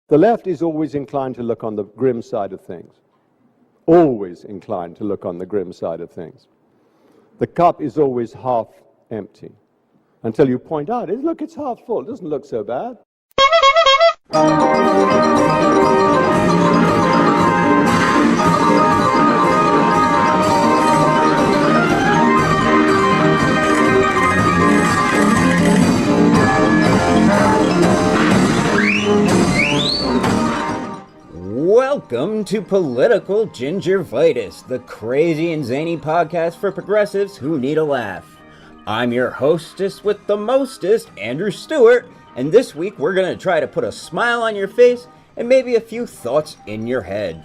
The left is always inclined to look on the grim side of things. Always inclined to look on the grim side of things. The cup is always half empty. Until you point out, look, it's half full. It doesn't look so bad. Welcome to Political Gingervitis, the crazy and zany podcast for progressives who need a laugh. I'm your hostess with the mostest, Andrew Stewart, and this week we're going to try to put a smile on your face and maybe a few thoughts in your head.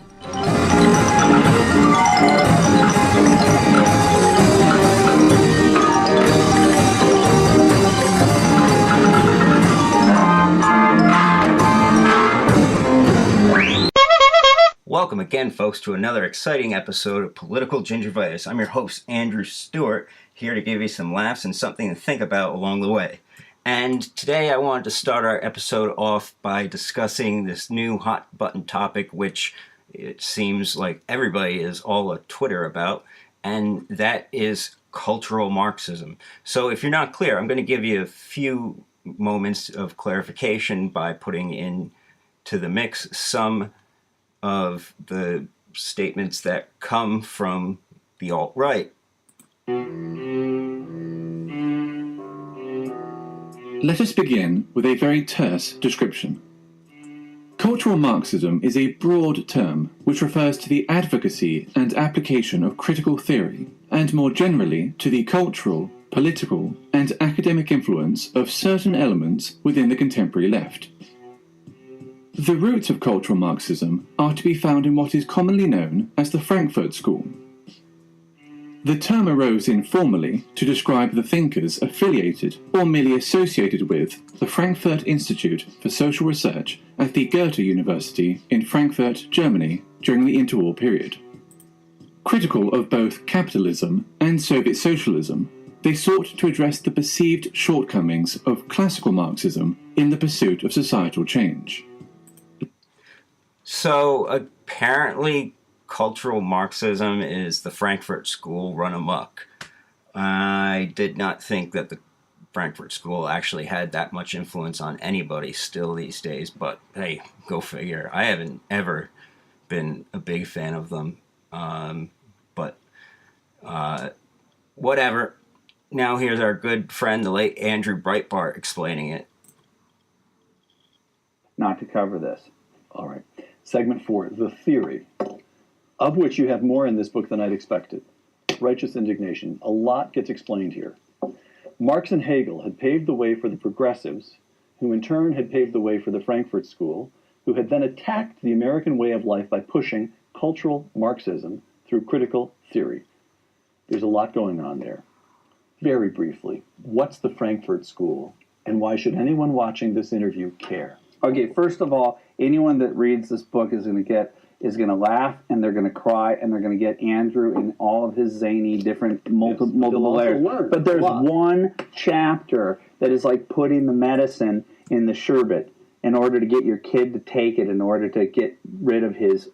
Welcome again, folks, to another exciting episode of Political Gingervitis. I'm your host, Andrew Stewart, here to give you some laughs and something to think about along the way. And today I wanted to start our episode off by discussing this new hot-button topic, which it seems like everybody is all a Twitter about, and that is cultural Marxism. So if you're not clear, I'm going to give you a few moments of clarification by putting into the mix some of the statements that come from the alt-right. Let us begin with a very terse description. Cultural Marxism is a broad term which refers to the advocacy and application of critical theory, and more generally to the cultural, political, and academic influence of certain elements within the contemporary left. The roots of cultural Marxism are to be found in what is commonly known as the Frankfurt School. The term arose informally to describe the thinkers affiliated or merely associated with the Frankfurt Institute for Social Research at the Goethe University in Frankfurt, Germany during the interwar period. Critical of both capitalism and Soviet socialism, they sought to address the perceived shortcomings of classical Marxism in the pursuit of societal change. So apparently cultural Marxism is the Frankfurt School run amok. I did not think that the Frankfurt School actually had that much influence on anybody still these days, but hey, go figure. I haven't ever been a big fan of them, but whatever. Now here's our good friend, the late Andrew Breitbart, explaining it. Not to cover this. All right. Segment 4, the theory, of which you have more in this book than I'd expected. Righteous indignation. A lot gets explained here. Marx and Hegel had paved the way for the progressives, who in turn had paved the way for the Frankfurt School, who had then attacked the American way of life by pushing cultural Marxism through critical theory. There's a lot going on there. Very briefly, what's the Frankfurt School, and why should anyone watching this interview care? Okay, first of all, anyone that reads this book is going to laugh, and they're going to cry, and they're going to get Andrew in all of his zany different multiple layers. But there's one chapter that is like putting the medicine in the sherbet in order to get your kid to take it in order to get rid of his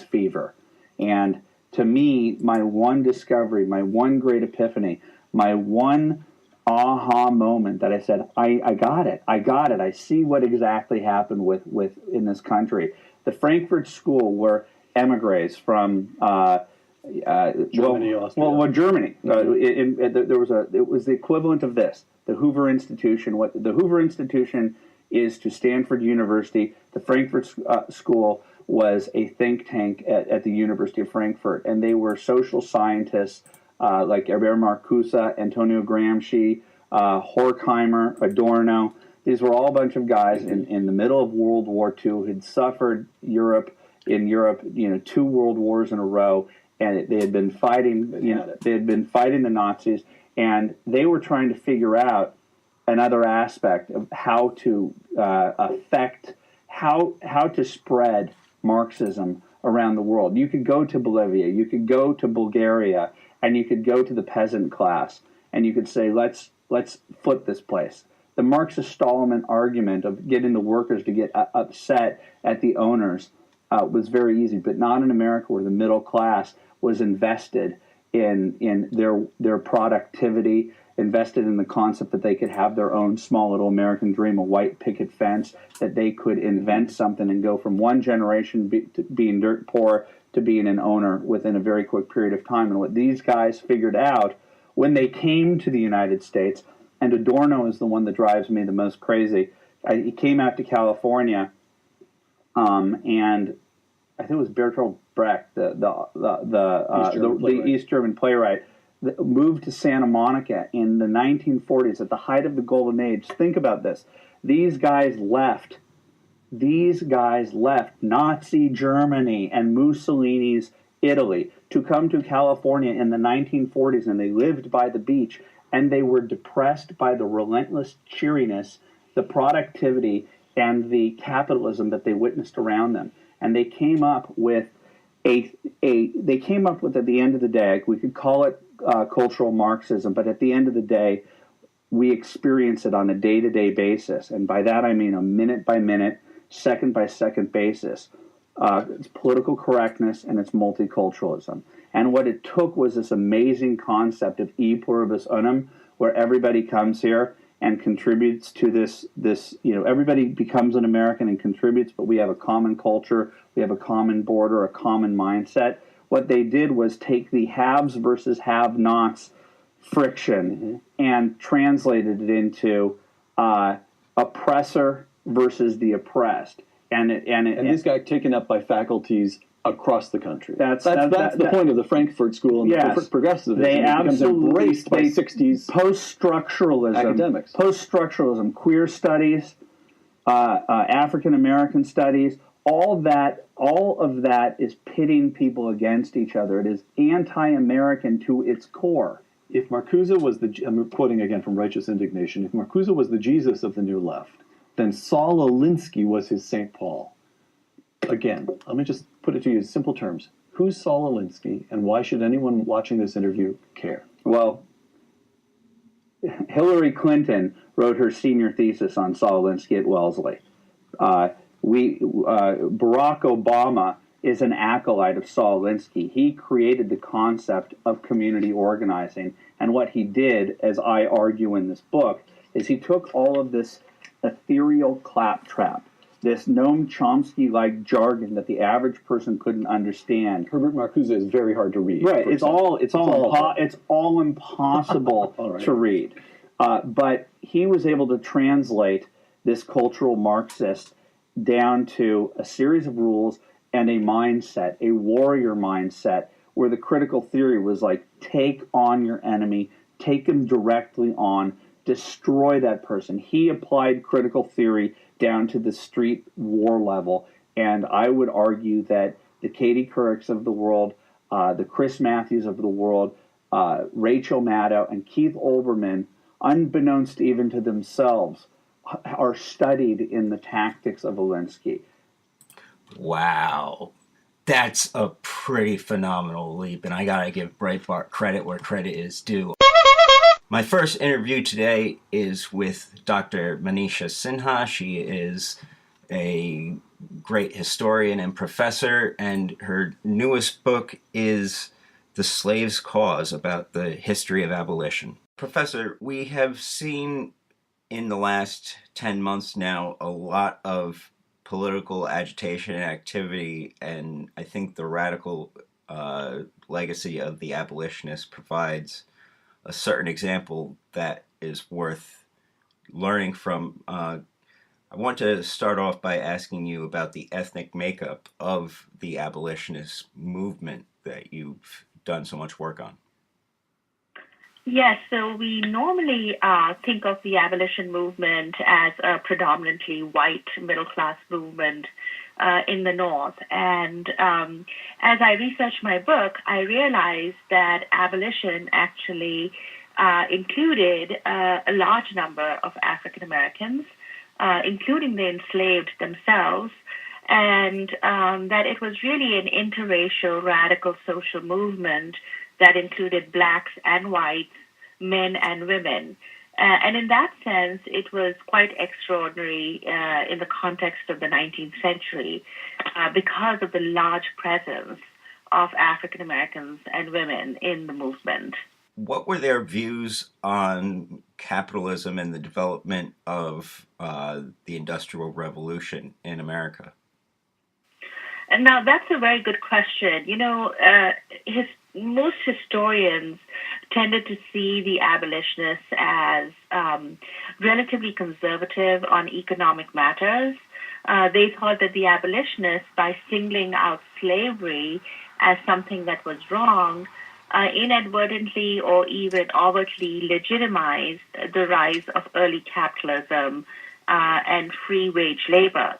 fever. And to me, my one discovery, my one great epiphany, my one aha moment that I said, I got it. I see what exactly happened with in this country. The Frankfurt School were emigres from Germany, Austria. Germany. It was the equivalent of this, the Hoover Institution. What the Hoover Institution is to Stanford University, the Frankfurt School was a think tank at the University of Frankfurt, and they were social scientists like Herbert Marcuse, Antonio Gramsci, Horkheimer, Adorno. These were all a bunch of guys in the middle of World War II who had suffered in Europe, 2 world wars in a row, and they had been fighting. They had been fighting the Nazis, and they were trying to figure out another aspect of how to how to spread Marxism around the world. You could go to Bolivia, you could go to Bulgaria, and you could go to the peasant class, and you could say, let's flip this place. The Marxist-Stallman argument of getting the workers to get upset at the owners was very easy, but not in America, where the middle class was invested in their productivity, invested in the concept that they could have their own small little American dream, a white picket fence, that they could invent something and go from one generation to being dirt poor to being an owner within a very quick period of time. And what these guys figured out when they came to the United States, and Adorno is the one that drives me the most crazy. He came out to California, and I think it was Bertolt Brecht, the East German playwright, that moved to Santa Monica in the 1940s at the height of the Golden Age. Think about this. These guys left Nazi Germany and Mussolini's Italy to come to California in the 1940s, and they lived by the beach, and they were depressed by the relentless cheeriness, the productivity, and the capitalism that they witnessed around them. And they came up with at the end of the day, we could call it cultural Marxism, but at the end of the day, we experience it on a day-to-day basis. And by that I mean a minute-by-minute, second-by-second basis. It's political correctness and it's multiculturalism. And what it took was this amazing concept of e pluribus unum, where everybody comes here and contributes to this, everybody becomes an American and contributes, but we have a common culture, we have a common border, a common mindset. What they did was take the haves versus have-nots friction and translated it into oppressor versus the oppressed. And this got taken up by faculties across the country. That's the point of the Frankfurt School and the progressivism. They becomes embraced by 60s post-structuralism academics. Post-structuralism, queer studies, African American studies, all of that is pitting people against each other. It is anti-American to its core. If Marcuse was I'm quoting again from Righteous Indignation, if Marcuse was the Jesus of the New Left, then Saul Alinsky was his St. Paul. Again, let me just put it to you in simple terms. Who's Saul Alinsky, and why should anyone watching this interview care? Well, Hillary Clinton wrote her senior thesis on Saul Alinsky at Wellesley. Barack Obama is an acolyte of Saul Alinsky. He created the concept of community organizing, and what he did, as I argue in this book, is he took all of this ethereal claptrap, this Noam Chomsky-like jargon that the average person couldn't understand. Herbert Marcuse is very hard to read. Right, it's all impossible to read. But he was able to translate this cultural Marxist down to a series of rules and a mindset, a warrior mindset, where the critical theory was like, take on your enemy, take him directly on, destroy that person. He applied critical theory down to the street war level, and I would argue that the Katie Courics of the world, the Chris Matthews of the world, Rachel Maddow, and Keith Olbermann, unbeknownst even to themselves, are studied in the tactics of Alinsky. Wow. That's a pretty phenomenal leap, and I gotta give Breitbart credit where credit is due. My first interview today is with Dr. Manisha Sinha. She is a great historian and professor, and her newest book is The Slave's Cause, about the history of abolition. Professor, we have seen in the last 10 months now a lot of political agitation and activity, and I think the radical legacy of the abolitionists provides a certain example that is worth learning from. I want to start off by asking you about the ethnic makeup of the abolitionist movement that you've done so much work on. Yes, so we normally think of the abolition movement as a predominantly white middle-class movement in the North. And as I researched my book, I realized that abolition actually included a large number of African Americans, including the enslaved themselves, and that it was really an interracial radical social movement that included blacks and whites, men and women. And in that sense, it was quite extraordinary in the context of the 19th century because of the large presence of African Americans and women in the movement. What were their views on capitalism and the development of the Industrial Revolution in America? And now that's a very good question. Most historians tended to see the abolitionists as relatively conservative on economic matters. They thought that the abolitionists, by singling out slavery as something that was wrong, inadvertently or even overtly legitimized the rise of early capitalism and free wage labor.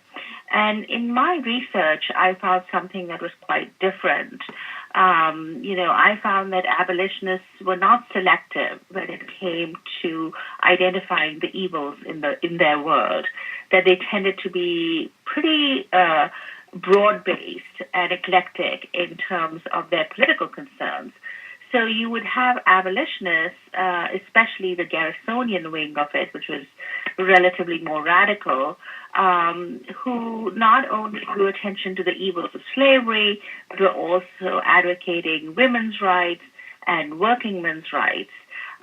And in my research, I found something that was quite different. I found that abolitionists were not selective when it came to identifying the evils in their world, that they tended to be pretty broad-based and eclectic in terms of their political concerns. So you would have abolitionists, especially the Garrisonian wing of it, which was relatively more radical, who not only drew attention to the evils of slavery, but were also advocating women's rights and working men's rights.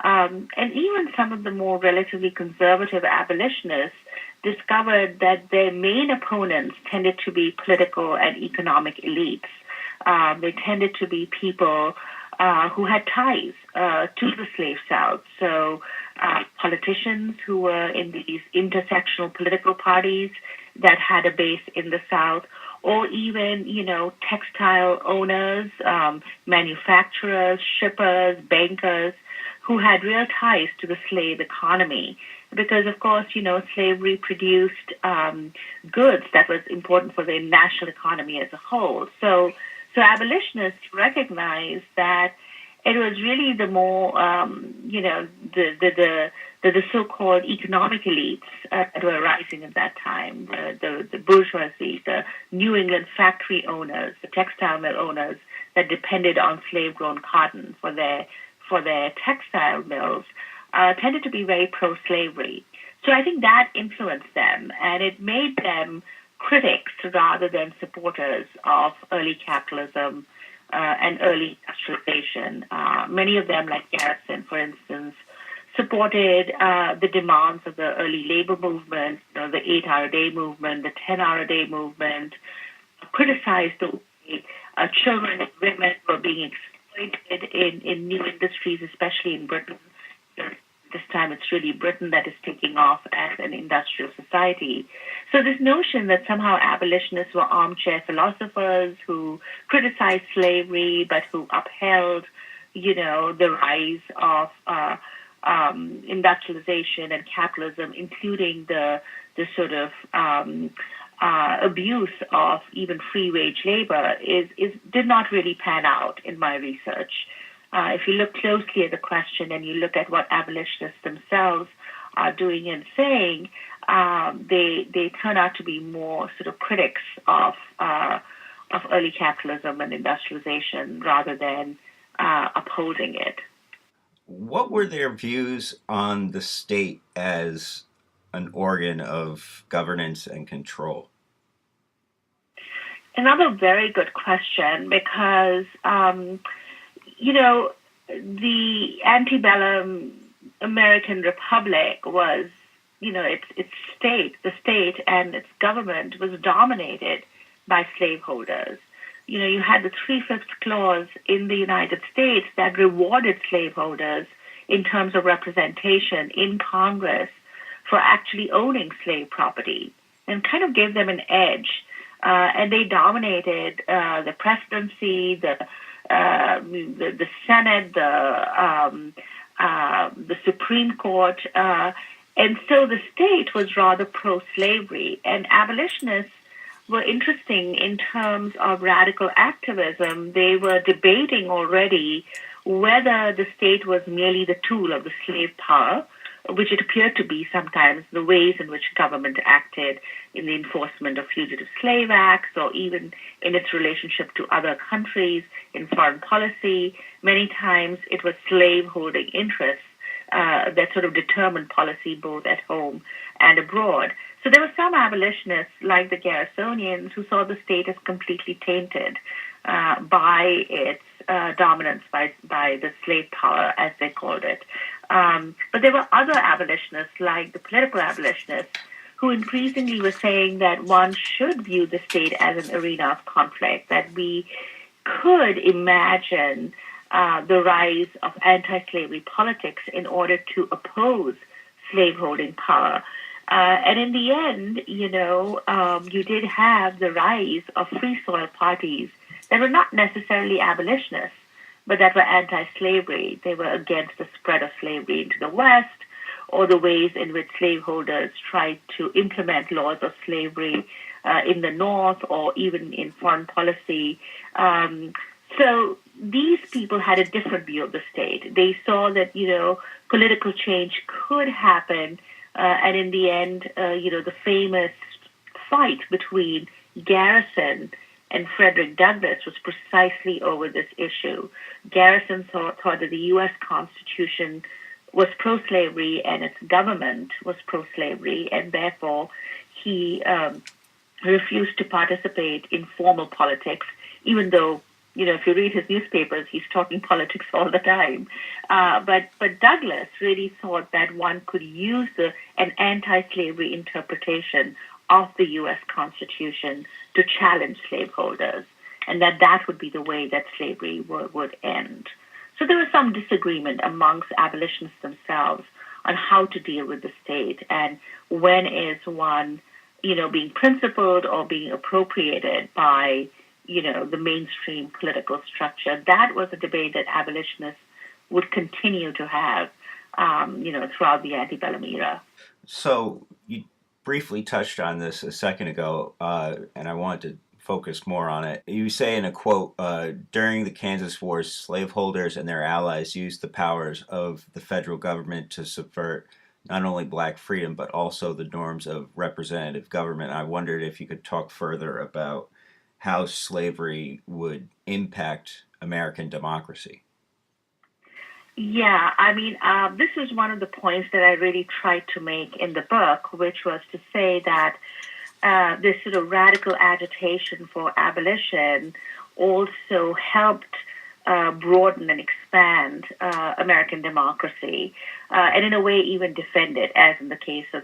And even some of the more relatively conservative abolitionists discovered that their main opponents tended to be political and economic elites. They tended to be people who had ties to the slave South. So politicians who were in these intersectional political parties that had a base in the South, or even, textile owners, manufacturers, shippers, bankers, who had real ties to the slave economy. Because, of course, slavery produced goods that was important for the national economy as a whole. So abolitionists recognized that it was really the more, the so-called economic elites that were rising at that time, the bourgeoisie, the New England factory owners, the textile mill owners that depended on slave-grown cotton for their textile mills, tended to be very pro-slavery. So I think that influenced them, and it made them critics rather than supporters of early capitalism and early industrialization. Many of them, like Garrison, for instance, supported the demands of the early labor movement, the 8-hour-a-day movement, the 10-hour-a-day movement, criticized the way children and women were being exploited in new industries, especially in Britain. This time it's really Britain that is taking off as an industrial society. So this notion that somehow abolitionists were armchair philosophers who criticized slavery but who upheld, the rise of industrialization and capitalism, including the sort of abuse of even free wage labor, did not really pan out in my research. If you look closely at the question and you look at what abolitionists themselves are doing and saying, they turn out to be more sort of critics of early capitalism and industrialization rather than opposing it. What were their views on the state as an organ of governance and control? Another very good question, because the antebellum American Republic was, its state, the state and its government was dominated by slaveholders. You had the 3/5 clause in the United States that rewarded slaveholders in terms of representation in Congress for actually owning slave property and kind of gave them an edge. And they dominated the presidency, the Senate, the Supreme Court, and so the state was rather pro-slavery. And abolitionists were interesting in terms of radical activism. They were debating already whether the state was merely the tool of the slave power, which it appeared to be sometimes, the ways in which government acted in the enforcement of fugitive slave acts or even in its relationship to other countries in foreign policy. Many times it was slave-holding interests that sort of determined policy both at home and abroad. So there were some abolitionists, like the Garrisonians, who saw the state as completely tainted by its dominance by the slave power, as they called it. But there were other abolitionists, like the political abolitionists, who increasingly were saying that one should view the state as an arena of conflict, that we could imagine the rise of anti-slavery politics in order to oppose slaveholding power. And in the end, you did have the rise of free soil parties that were not necessarily abolitionists, but that were anti-slavery. They were against the spread of slavery into the West, or the ways in which slaveholders tried to implement laws of slavery in the North, or even in foreign policy. So these people had a different view of the state. They saw that, political change could happen, and in the end, the famous fight between Garrison and Frederick Douglass was precisely over this issue. Garrison thought that the U.S. Constitution was pro-slavery and its government was pro-slavery, and therefore he refused to participate in formal politics, even though, if you read his newspapers, he's talking politics all the time. But Douglass really thought that one could use an anti-slavery interpretation of the U.S. Constitution to challenge slaveholders, and that would be the way that slavery would end. So there was some disagreement amongst abolitionists themselves on how to deal with the state, and when is one, being principled or being appropriated by, the mainstream political structure. That was a debate that abolitionists would continue to have, throughout the antebellum era. So you briefly touched on this a second ago, and I wanted to focus more on it. You say in a quote, during the Kansas Wars, slaveholders and their allies used the powers of the federal government to subvert not only black freedom, but also the norms of representative government. I wondered if you could talk further about how slavery would impact American democracy. Yeah, this was one of the points that I really tried to make in the book, which was to say that this sort of radical agitation for abolition also helped broaden and expand American democracy, and in a way even defend it, as in the case of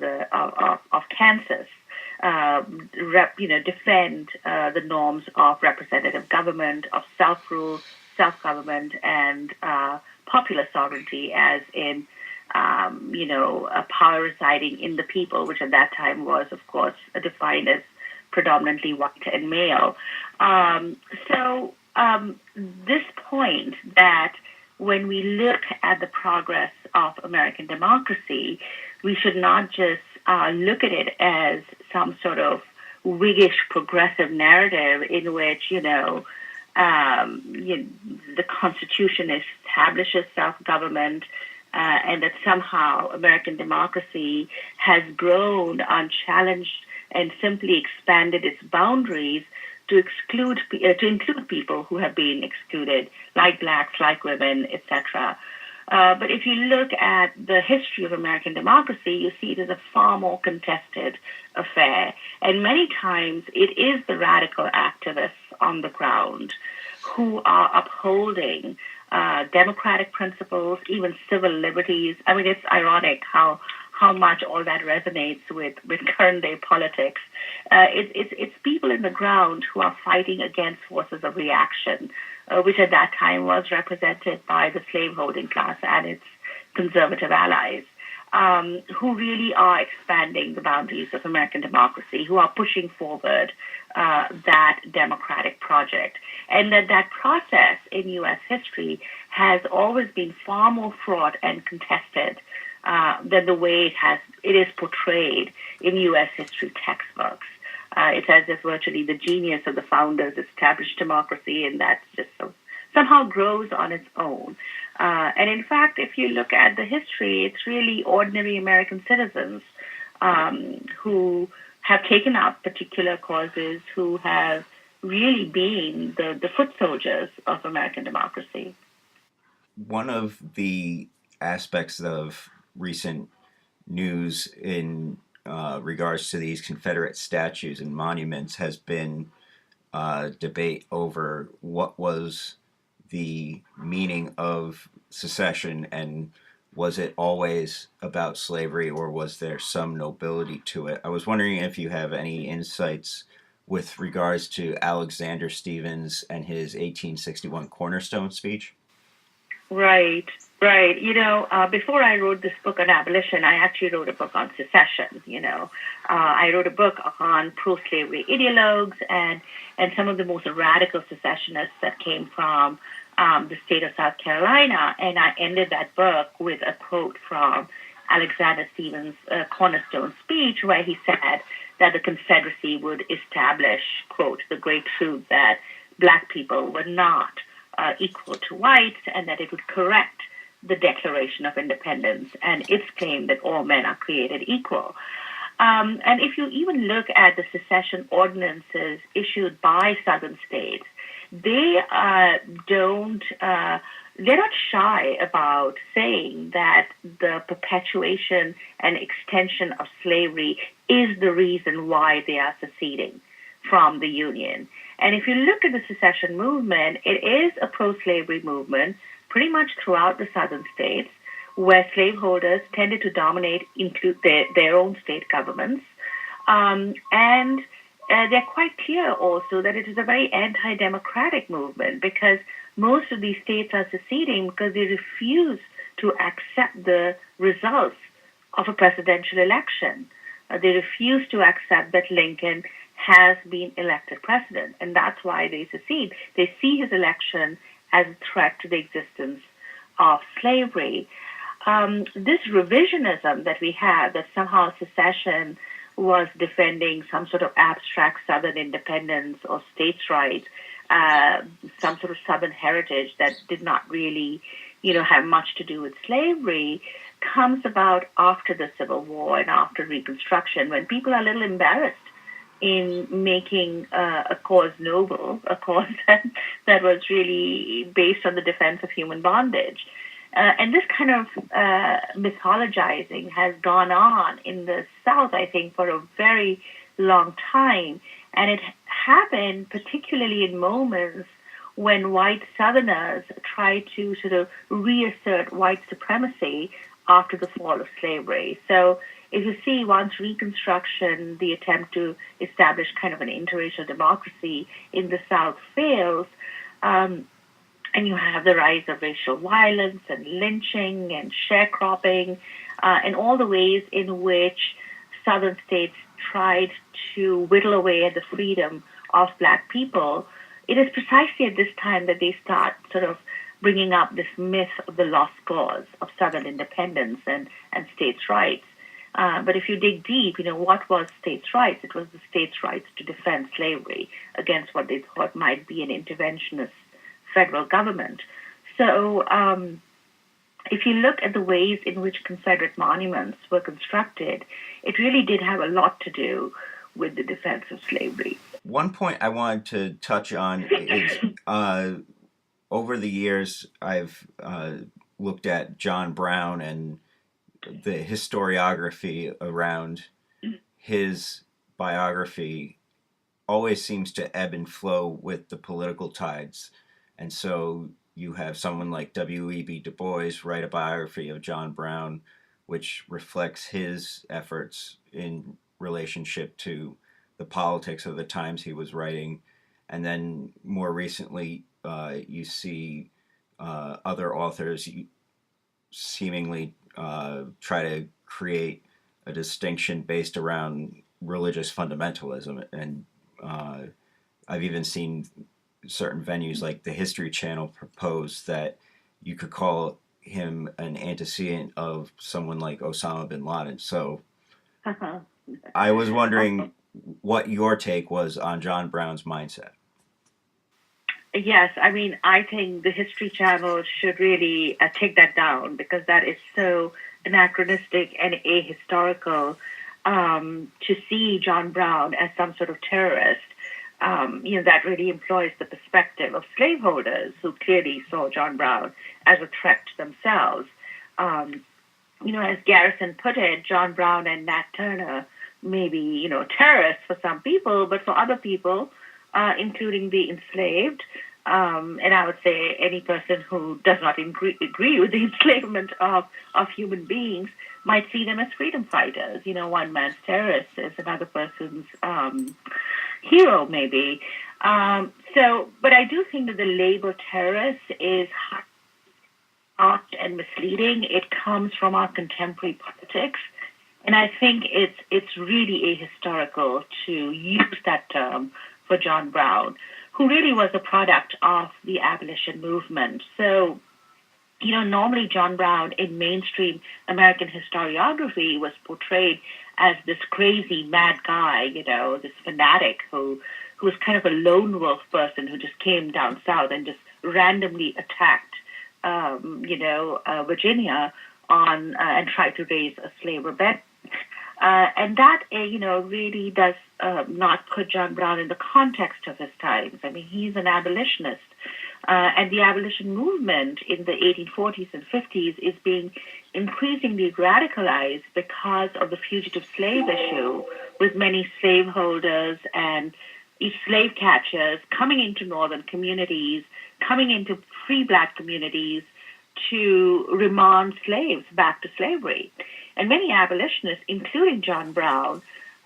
Kansas. Defend the norms of representative government, of self-rule, self-government, and popular sovereignty, as in, a power residing in the people, which at that time was, of course, defined as predominantly white and male. This point that when we look at the progress of American democracy, we should not just look at it as some sort of Whiggish progressive narrative in which, the Constitution establishes self-government, and that somehow American democracy has grown unchallenged and simply expanded its boundaries to include people who have been excluded, like blacks, like women, etc. But if you look at the history of American democracy, you see it is a far more contested affair. And many times it is the radical activists on the ground who are upholding democratic principles, even civil liberties. It's ironic how much all that resonates with current day politics. It's people in the ground who are fighting against forces of reaction, which at that time was represented by the slaveholding class and its conservative allies, who really are expanding the boundaries of American democracy, who are pushing forward that democratic project. And that process in U.S. history has always been far more fraught and contested than the way it is portrayed in U.S. history textbooks. It's as if virtually the genius of the founders established democracy, and that just somehow grows on its own. And in fact, if you look at the history, it's really ordinary American citizens who have taken up particular causes, who have really been the foot soldiers of American democracy. One of the aspects of recent news in regards to these Confederate statues and monuments has been debate over what was the meaning of secession, and was it always about slavery, or was there some nobility to it? I was wondering if you have any insights with regards to Alexander Stephens and his 1861 Cornerstone speech. Right, right. Before I wrote this book on abolition, I actually wrote a book on secession. I wrote a book on pro-slavery ideologues and some of the most radical secessionists that came from the state of South Carolina. And I ended that book with a quote from Alexander Stephens' Cornerstone speech, where he said that the Confederacy would establish, quote, the great truth that Black people were not equal to whites, and that it would correct the Declaration of Independence and its claim that all men are created equal. And if you even look at the secession ordinances issued by Southern states, they're not shy about saying that the perpetuation and extension of slavery is the reason why they are seceding from the Union. And if you look at the secession movement, it is a pro-slavery movement pretty much throughout the Southern states, where slaveholders tended to dominate into their own state governments. And they're quite clear also that it is a very anti-democratic movement, because most of these states are seceding because they refuse to accept the results of a presidential election. They refuse to accept that Lincoln has been elected president, and that's why they secede. They see his election as a threat to the existence of slavery. This revisionism that we have, that somehow secession was defending some sort of abstract Southern independence or states' rights, some sort of Southern heritage that did not really, have much to do with slavery, comes about after the Civil War and after Reconstruction, when people are a little embarrassed in making a cause noble, a cause that was really based on the defense of human bondage. And this kind of mythologizing has gone on in the South, I think, for a very long time. And it happened particularly in moments when white Southerners tried to sort of reassert white supremacy after the fall of slavery. So if you see, once Reconstruction, the attempt to establish kind of an interracial democracy in the South fails, and you have the rise of racial violence and lynching and sharecropping, and all the ways in which Southern states tried to whittle away at the freedom of Black people, it is precisely at this time that they start sort of bringing up this myth of the lost cause of Southern independence and states' rights. But if you dig deep, what was states' rights? It was the states' rights to defend slavery against what they thought might be an interventionist federal government. So if you look at the ways in which Confederate monuments were constructed, it really did have a lot to do with the defense of slavery. One point I wanted to touch on is over the years, I've looked at John Brown and the historiography around his biography always seems to ebb and flow with the political tides. And so you have someone like W.E.B. Du Bois write a biography of John Brown, which reflects his efforts in relationship to the politics of the times he was writing. And then more recently, you see other authors seemingly try to create a distinction based around religious fundamentalism. And I've even seen certain venues like the History Channel propose that you could call him an antecedent of someone like Osama bin Laden. So I was wondering what your take was on John Brown's mindset. Yes, I think the History Channel should really take that down, because that is so anachronistic and ahistorical to see John Brown as some sort of terrorist. That really employs the perspective of slaveholders who clearly saw John Brown as a threat to themselves. as Garrison put it, John Brown and Nat Turner may be, terrorists for some people, but for other people, including the enslaved, and I would say any person who does not agree with the enslavement of human beings might see them as freedom fighters. One man's terrorist is another person's hero, maybe. But I do think that the label terrorist is harsh and misleading. It comes from our contemporary politics. And I think it's really ahistorical to use that term for John Brown, who really was a product of the abolition movement. So, normally John Brown in mainstream American historiography was portrayed as this crazy mad guy, this fanatic who was kind of a lone wolf person who just came down south and just randomly attacked, Virginia and tried to raise a slave rebellion. And that, really does not put John Brown in the context of his times. I mean, he's an abolitionist. And the abolition movement in the 1840s and 50s is being increasingly radicalized because of the fugitive slave issue, with many slaveholders and slave catchers coming into northern communities, coming into free black communities to remand slaves back to slavery. And many abolitionists, including John Brown,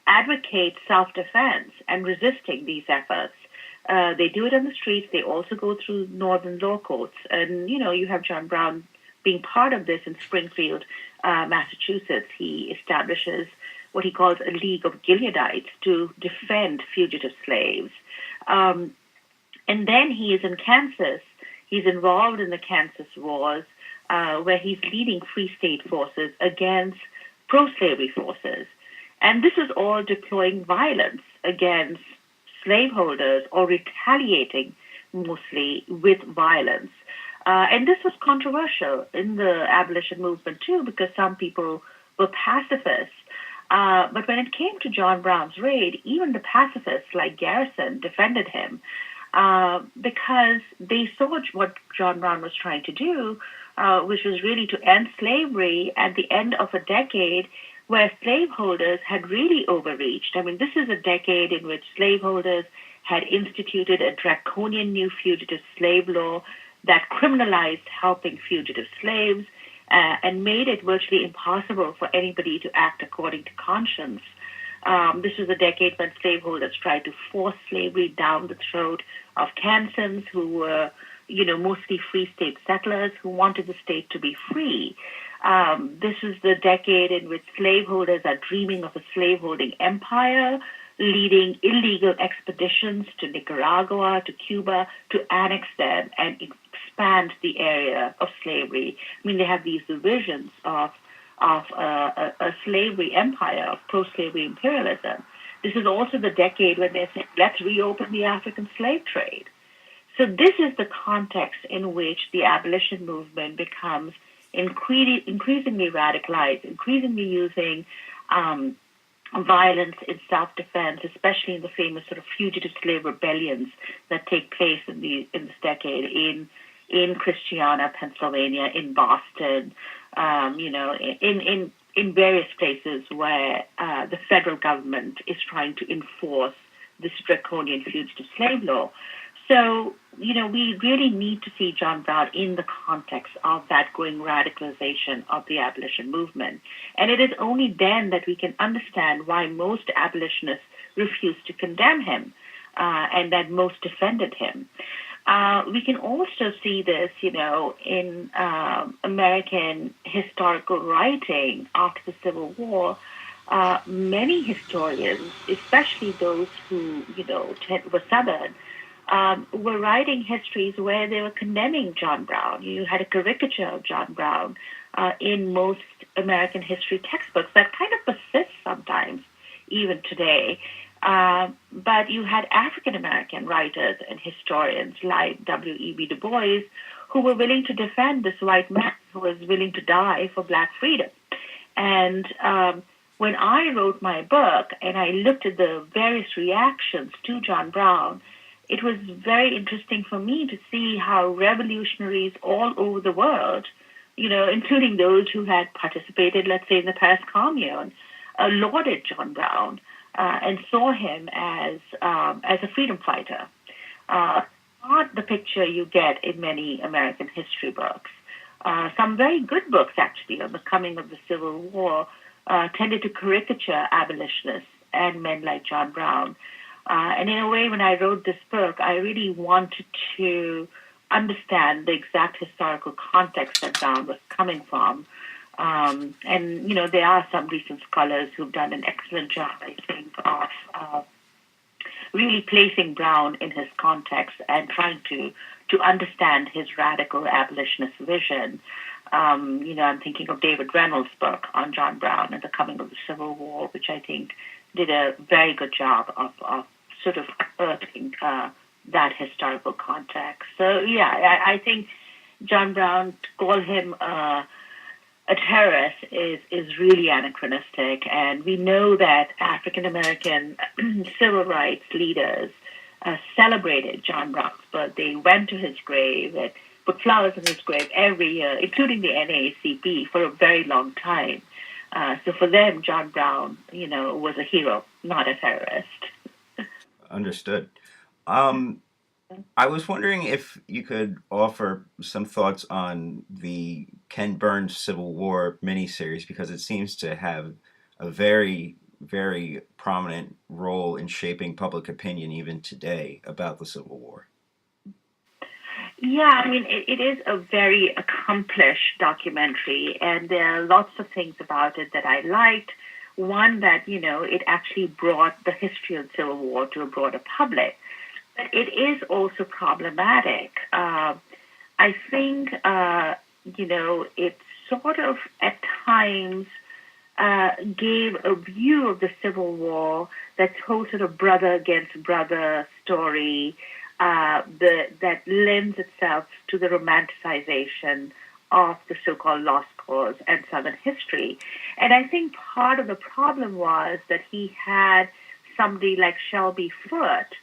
advocate self-defense and resisting these efforts. They do it on the streets. They also go through northern law courts. And, you have John Brown being part of this in Springfield, Massachusetts. He establishes what he calls a League of Gileadites to defend fugitive slaves. And then he is in Kansas. He's involved in the Kansas Wars, where he's leading free state forces against pro-slavery forces. And this is all deploying violence against slaveholders or retaliating mostly with violence. And this was controversial in the abolition movement too, because some people were pacifists. But when it came to John Brown's raid, even the pacifists like Garrison defended him because they saw what John Brown was trying to do, which was really to end slavery at the end of a decade where slaveholders had really overreached. I mean, this is a decade in which slaveholders had instituted a draconian new fugitive slave law that criminalized helping fugitive slaves and made it virtually impossible for anybody to act according to conscience. This was a decade when slaveholders tried to force slavery down the throat of Kansans who were, mostly free state settlers who wanted the state to be free. This is the decade in which slaveholders are dreaming of a slaveholding empire, leading illegal expeditions to Nicaragua, to Cuba, to annex them and expand the area of slavery. I mean, they have these visions of a slavery empire, of pro-slavery imperialism. This is also the decade when they say, let's reopen the African slave trade. So this is the context in which the abolition movement becomes increasingly radicalized, increasingly using violence in self-defense, especially in the famous sort of fugitive slave rebellions that take place in this decade in Christiana, Pennsylvania, in Boston, in various places where the federal government is trying to enforce this draconian fugitive slave law. So, we really need to see John Brown in the context of that growing radicalization of the abolition movement. And it is only then that we can understand why most abolitionists refused to condemn him and that most defended him. We can also see this, in American historical writing after the Civil War. Many historians, especially those who, were Southern, were writing histories where they were condemning John Brown. You had a caricature of John Brown in most American history textbooks that kind of persists sometimes, even today. But you had African-American writers and historians like W.E.B. Du Bois who were willing to defend this white man who was willing to die for black freedom. And when I wrote my book and I looked at the various reactions to John Brown, it was very interesting for me to see how revolutionaries all over the world including those who had participated, let's say, in the Paris Commune, lauded John Brown and saw him as a freedom fighter. Not the picture you get in many American history books. Some very good books, actually, on the coming of the Civil War tended to caricature abolitionists and men like John Brown. And in a way, when I wrote this book, I really wanted to understand the exact historical context that Brown was coming from. And, there are some recent scholars who've done an excellent job, I think, of really placing Brown in his context and trying to understand his radical abolitionist vision. I'm thinking of David Reynolds' book on John Brown and the coming of the Civil War, which I think did a very good job of sort of unearthing that historical context. So, yeah, I think John Brown, to call him a terrorist is really anachronistic. And we know that African-American civil rights leaders celebrated John Brown's birthday, went to his grave, and put flowers on his grave every year, including the NAACP, for a very long time. So for them, John Brown, was a hero, not a terrorist. Understood. I was wondering if you could offer some thoughts on the Ken Burns Civil War miniseries, because it seems to have a very, very prominent role in shaping public opinion even today about the Civil War. Yeah, I mean, it is a very accomplished documentary, and there are lots of things about it that I liked. One, that, it actually brought the history of the Civil War to a broader public. But it is also problematic. I think, it sort of at times gave a view of the Civil War that's whole sort of brother against brother story that lends itself to the romanticization of the so-called lost cause and Southern history. And I think part of the problem was that he had somebody like Shelby Foote,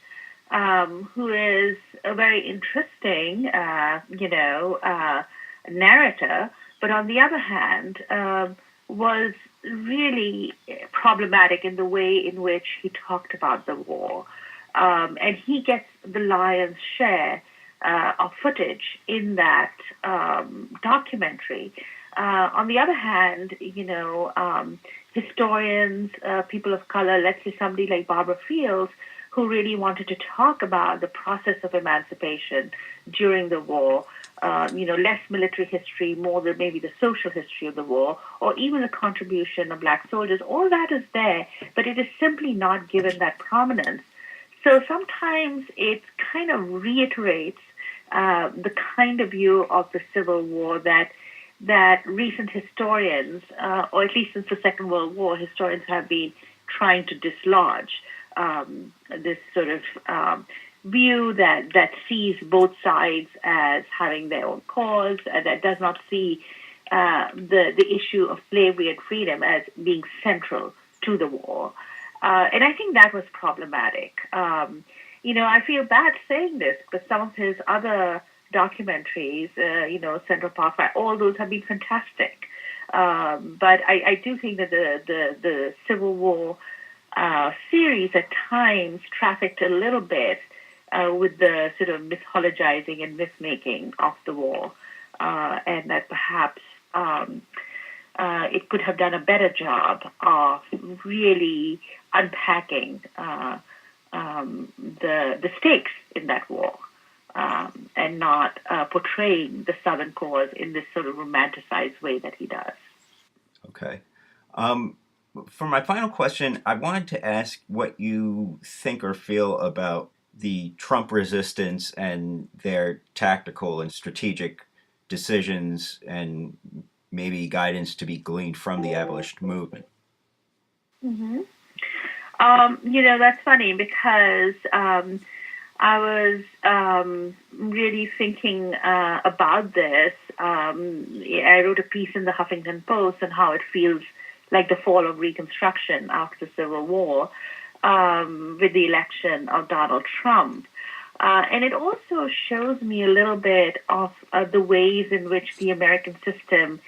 who is a very interesting, narrator, but on the other hand, was really problematic in the way in which he talked about the war. And he gets the lion's share of footage in that documentary. On the other hand, historians, people of color, let's say somebody like Barbara Fields, who really wanted to talk about the process of emancipation during the war, less military history, more than maybe the social history of the war, or even the contribution of black soldiers. All that is there, but it is simply not given that prominence. So sometimes it kind of reiterates the kind of view of the Civil War that recent historians, or at least since the Second World War, historians have been trying to dislodge. This sort of view that sees both sides as having their own cause, that does not see the issue of slavery and freedom as being central to the war. And I think that was problematic. I feel bad saying this, but some of his other documentaries, Central Park Five, all those have been fantastic. But I do think that the Civil War series at times trafficked a little bit with the sort of mythologizing and myth-making of the war, and that perhaps it could have done a better job of really unpacking the stakes in that war, and not portraying the Southern cause in this sort of romanticized way that he does. Okay. For my final question, I wanted to ask what you think or feel about the Trump resistance and their tactical and strategic decisions and maybe guidance to be gleaned from the abolition movement. Mm-hmm. That's funny because I was really thinking about this. I wrote a piece in the Huffington Post on how it feels like the fall of Reconstruction after the Civil War, with the election of Donald Trump. And it also shows me a little bit of the ways in which the American system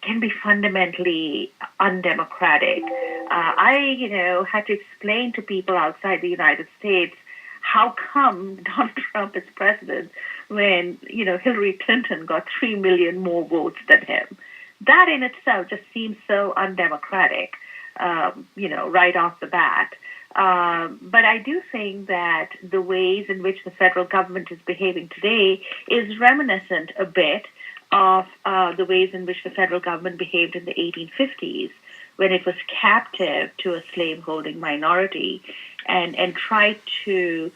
can be fundamentally undemocratic. Had to explain to people outside the United States how come Donald Trump is president when, Hillary Clinton got 3 million more votes than him. That in itself just seems so undemocratic, right off the bat. But I do think that the ways in which the federal government is behaving today is reminiscent a bit of the ways in which the federal government behaved in the 1850s when it was captive to a slaveholding minority and tried to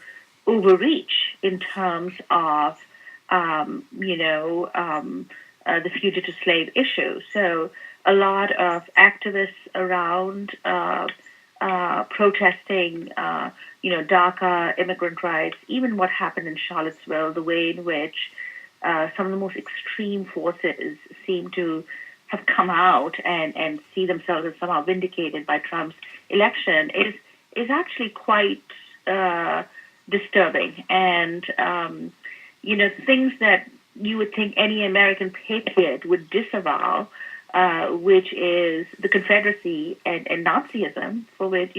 overreach in terms of, the fugitive slave issue. So a lot of activists around protesting, DACA, immigrant rights, even what happened in Charlottesville, the way in which some of the most extreme forces seem to have come out and see themselves as somehow vindicated by Trump's election is actually quite disturbing. And, things that you would think any American patriot would disavow, which is the Confederacy and Nazism, for which,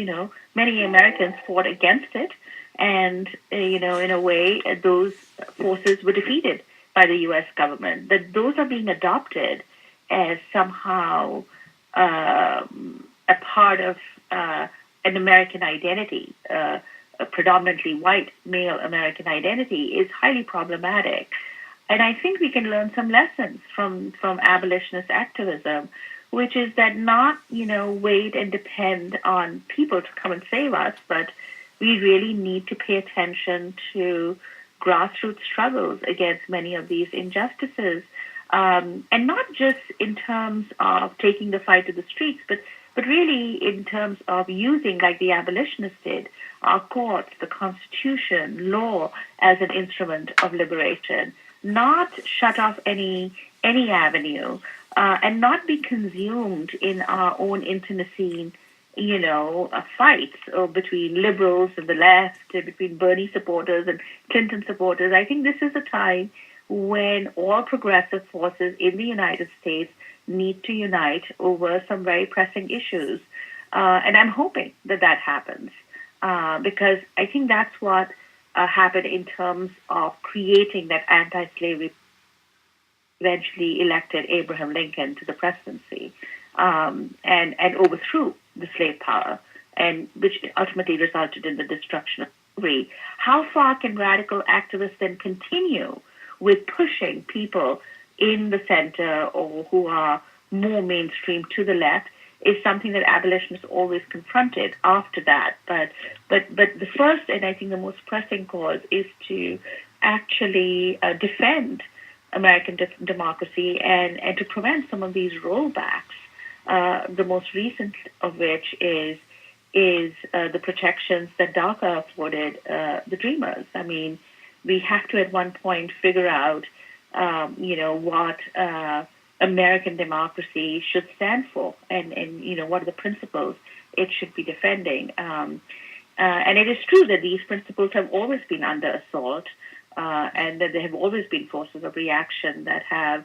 many Americans fought against it. And, in a way, those forces were defeated by the U.S. government. That those are being adopted as somehow a part of an American identity, a predominantly white male American identity, is highly problematic. And I think we can learn some lessons from abolitionist activism, which is that not, wait and depend on people to come and save us, but we really need to pay attention to grassroots struggles against many of these injustices. And not just in terms of taking the fight to the streets, but really in terms of using, like the abolitionists did, our courts, the Constitution, law as an instrument of liberation. Not shut off any avenue, and not be consumed in our own internecine, fights between liberals and the left, between Bernie supporters and Clinton supporters. I think this is a time when all progressive forces in the United States need to unite over some very pressing issues. And I'm hoping that happens, because I think that's what happened in terms of creating that anti-slavery, eventually elected Abraham Lincoln to the presidency, and overthrew the slave power, and which ultimately resulted in the destruction of slavery. How far can radical activists then continue with pushing people in the center or who are more mainstream to the left is something that abolitionists always confronted after that. But the first and I think the most pressing cause is to actually defend American democracy and to prevent some of these rollbacks. The most recent of which is the protections that DACA afforded the Dreamers. I mean, we have to at one point figure out, what American democracy should stand for, and what are the principles it should be defending. And it is true that these principles have always been under assault, and that there have always been forces of reaction that have,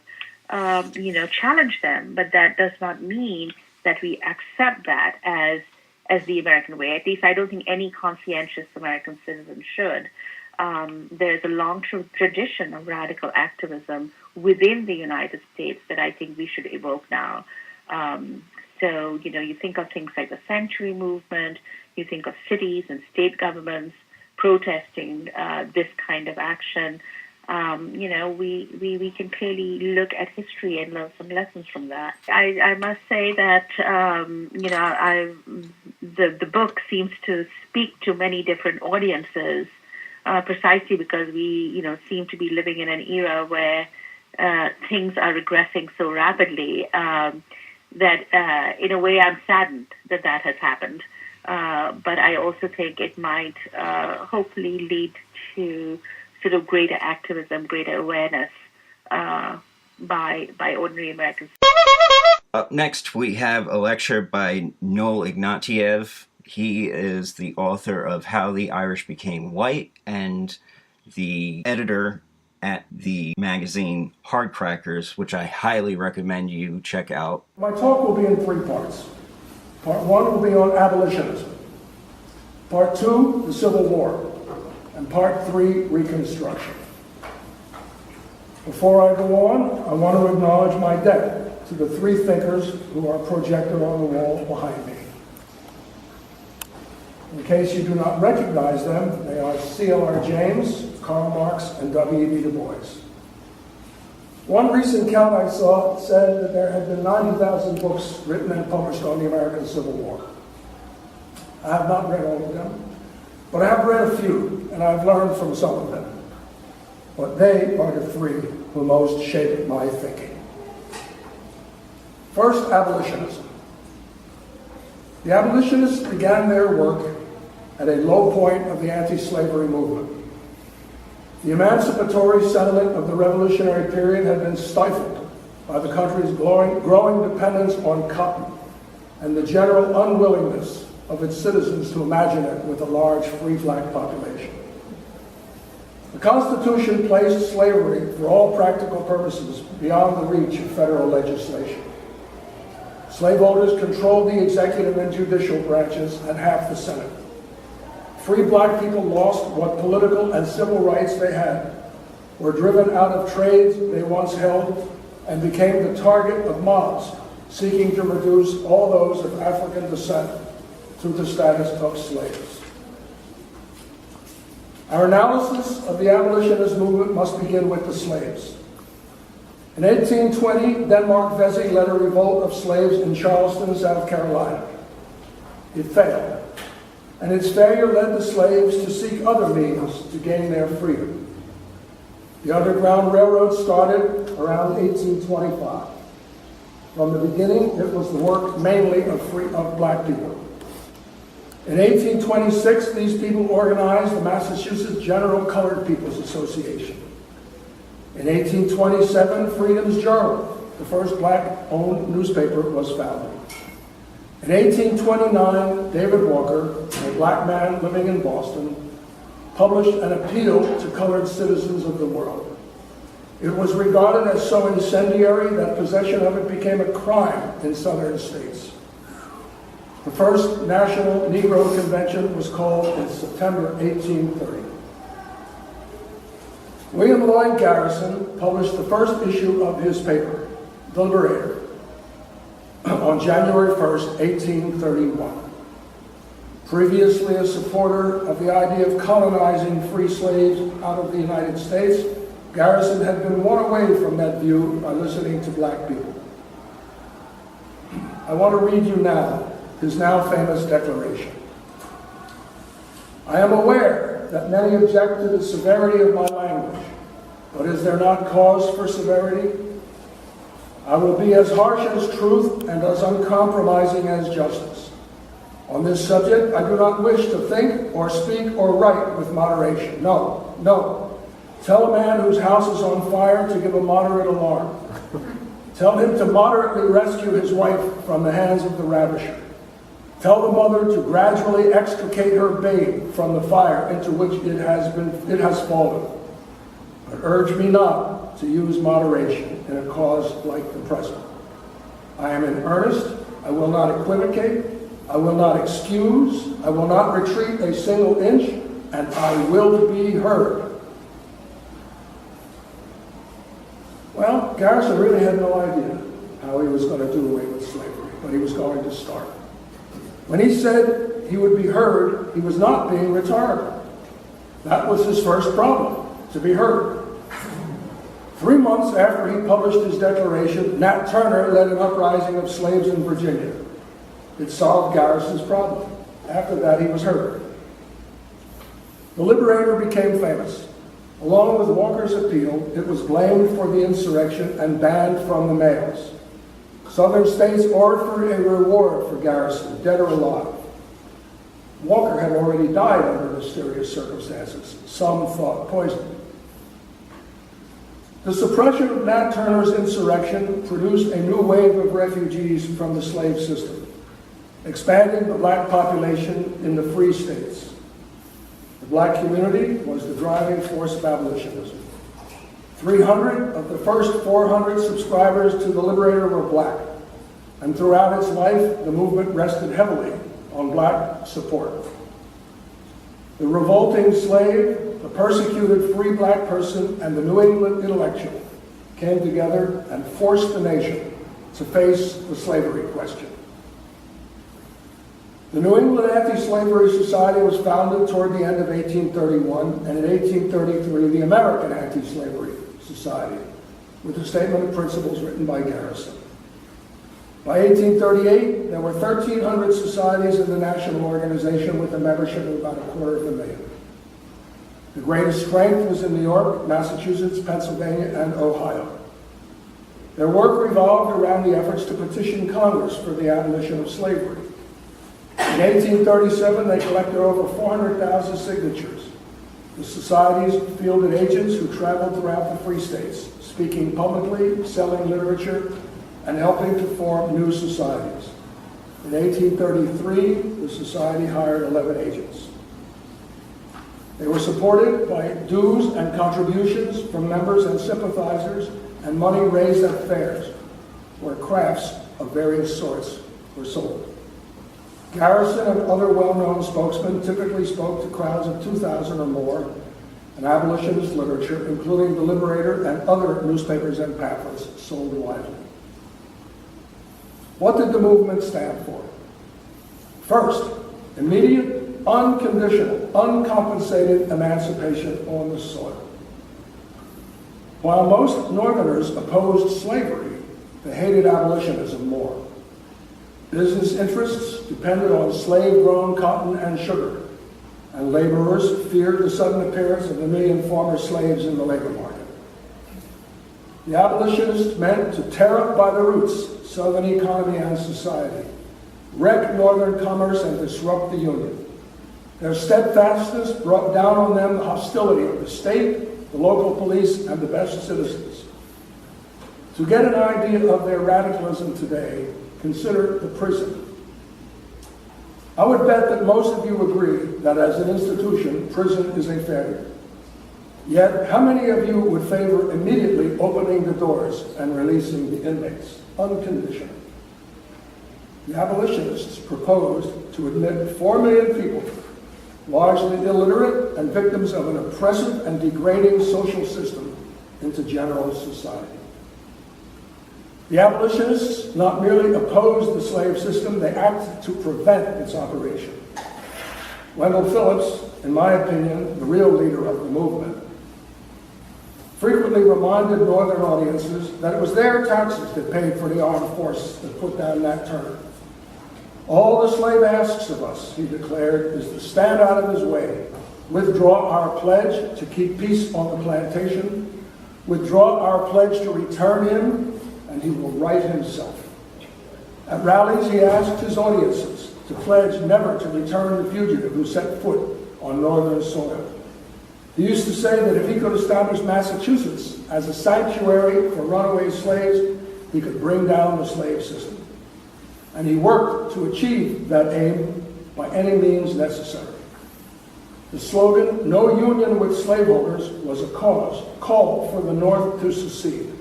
challenged them. But that does not mean that we accept that as the American way. At least I don't think any conscientious American citizen should. There's a long tradition of radical activism within the United States that I think we should evoke now. So, you think of things like the Sanctuary Movement, you think of cities and state governments protesting this kind of action. We can clearly look at history and learn some lessons from that. I must say that, the book seems to speak to many different audiences, precisely because we, seem to be living in an era where things are regressing so rapidly that, in a way, I'm saddened that has happened. But I also think it might hopefully lead to sort of greater activism, greater awareness by ordinary Americans. Up next, we have a lecture by Noel Ignatiev. He is the author of How the Irish Became White, and the editor at the magazine Hardcrackers, which I highly recommend you check out. My talk will be in 3 parts. Part 1 will be on abolitionism. Part 2, the Civil War. And Part 3, Reconstruction. Before I go on, I want to acknowledge my debt to the 3 thinkers who are projected on the wall behind me. In case you do not recognize them, they are C.L.R. James, Karl Marx, and W.E.B. Du Bois. One recent count I saw said that there had been 90,000 books written and published on the American Civil War. I have not read all of them, but I have read a few, and I've learned from some of them. But they are the 3 who most shaped my thinking. First, abolitionism. The abolitionists began their work at a low point of the anti-slavery movement. The emancipatory sentiment of the revolutionary period had been stifled by the country's growing dependence on cotton and the general unwillingness of its citizens to imagine it with a large free black population. The Constitution placed slavery, for all practical purposes, beyond the reach of federal legislation. Slaveholders controlled the executive and judicial branches and half the Senate. Free black people lost what political and civil rights they had, were driven out of trades they once held, and became the target of mobs seeking to reduce all those of African descent to the status of slaves. Our analysis of the abolitionist movement must begin with the slaves. In 1820, Denmark Vesey led a revolt of slaves in Charleston, South Carolina. It failed, and its failure led the slaves to seek other means to gain their freedom. The Underground Railroad started around 1825. From the beginning, it was the work mainly of black people. In 1826, these people organized the Massachusetts General Colored People's Association. In 1827, Freedom's Journal, the first black-owned newspaper, was founded. In 1829, David Walker, a black man living in Boston, published an appeal to colored citizens of the world. It was regarded as so incendiary that possession of it became a crime in southern states. The first National Negro Convention was called in September 1830. William Lloyd Garrison published the first issue of his paper, The Liberator, on January 1st, 1831. Previously a supporter of the idea of colonizing free slaves out of the United States, Garrison had been won away from that view by listening to black people. I want to read you now his now famous declaration. I am aware that many object to the severity of my language, but is there not cause for severity? I will be as harsh as truth and as uncompromising as justice. On this subject, I do not wish to think or speak or write with moderation. No, no. Tell a man whose house is on fire to give a moderate alarm. Tell him to moderately rescue his wife from the hands of the ravisher. Tell the mother to gradually extricate her babe from the fire into which it has fallen. But urge me not to use moderation in a cause like the present. I am in earnest. I will not equivocate. I will not excuse. I will not retreat a single inch, and I will be heard. Well, Garrison really had no idea how he was going to do away with slavery, but he was going to start. When he said he would be heard, he was not being rhetorical. That was his first problem, to be heard. 3 months after he published his declaration, Nat Turner led an uprising of slaves in Virginia. It solved Garrison's problem. After that, he was heard. The Liberator became famous. Along with Walker's appeal, it was blamed for the insurrection and banned from the mails. Southern states offered a reward for Garrison, dead or alive. Walker had already died under mysterious circumstances. Some thought poison. The suppression of Nat Turner's insurrection produced a new wave of refugees from the slave system, expanding the black population in the free states. The black community was the driving force of abolitionism. 300 of the first 400 subscribers to the Liberator were black, and throughout its life, the movement rested heavily on black support. The revolting slave, the persecuted free black person, and the New England intellectual came together and forced the nation to face the slavery question. The New England Anti-Slavery Society was founded toward the end of 1831, and in 1833, the American Anti-Slavery Society, with a statement of principles written by Garrison. By 1838, there were 1,300 societies in the national organization with a membership of about 250,000. The greatest strength was in New York, Massachusetts, Pennsylvania, and Ohio. Their work revolved around the efforts to petition Congress for the abolition of slavery. In 1837, they collected over 400,000 signatures. The societies fielded agents who traveled throughout the free states, speaking publicly, selling literature, and helping to form new societies. In 1833, the society hired 11 agents. They were supported by dues and contributions from members and sympathizers, and money raised at fairs, where crafts of various sorts were sold. Garrison and other well-known spokesmen typically spoke to crowds of 2,000 or more, and abolitionist literature, including The Liberator and other newspapers and pamphlets, sold widely. What did the movement stand for? First, immediate, unconditional, uncompensated emancipation on the soil. While most Northerners opposed slavery, they hated abolitionism more. Business interests depended on slave-grown cotton and sugar, and laborers feared the sudden appearance of 1 million former slaves in the labor market. The abolitionists meant to tear up by the roots Southern economy and society, wreck Northern commerce, and disrupt the Union. Their steadfastness brought down on them the hostility of the state, the local police, and the best citizens. To get an idea of their radicalism today, consider the prison. I would bet that most of you agree that as an institution, prison is a failure. Yet, how many of you would favor immediately opening the doors and releasing the inmates, unconditionally? The abolitionists proposed to admit 4 million people, largely illiterate and victims of an oppressive and degrading social system, into general society. The abolitionists not merely opposed the slave system, they acted to prevent its operation. Wendell Phillips, in my opinion, the real leader of the movement, frequently reminded Northern audiences that it was their taxes that paid for the armed force that put down that term. All the slave asks of us, he declared, is to stand out of his way, withdraw our pledge to keep peace on the plantation, withdraw our pledge to return him, and he will right himself. At rallies, he asked his audiences to pledge never to return the fugitive who set foot on Northern soil. He used to say that if he could establish Massachusetts as a sanctuary for runaway slaves, he could bring down the slave system. And he worked to achieve that aim by any means necessary. The slogan, "No union with slaveholders," was a call for the North to secede.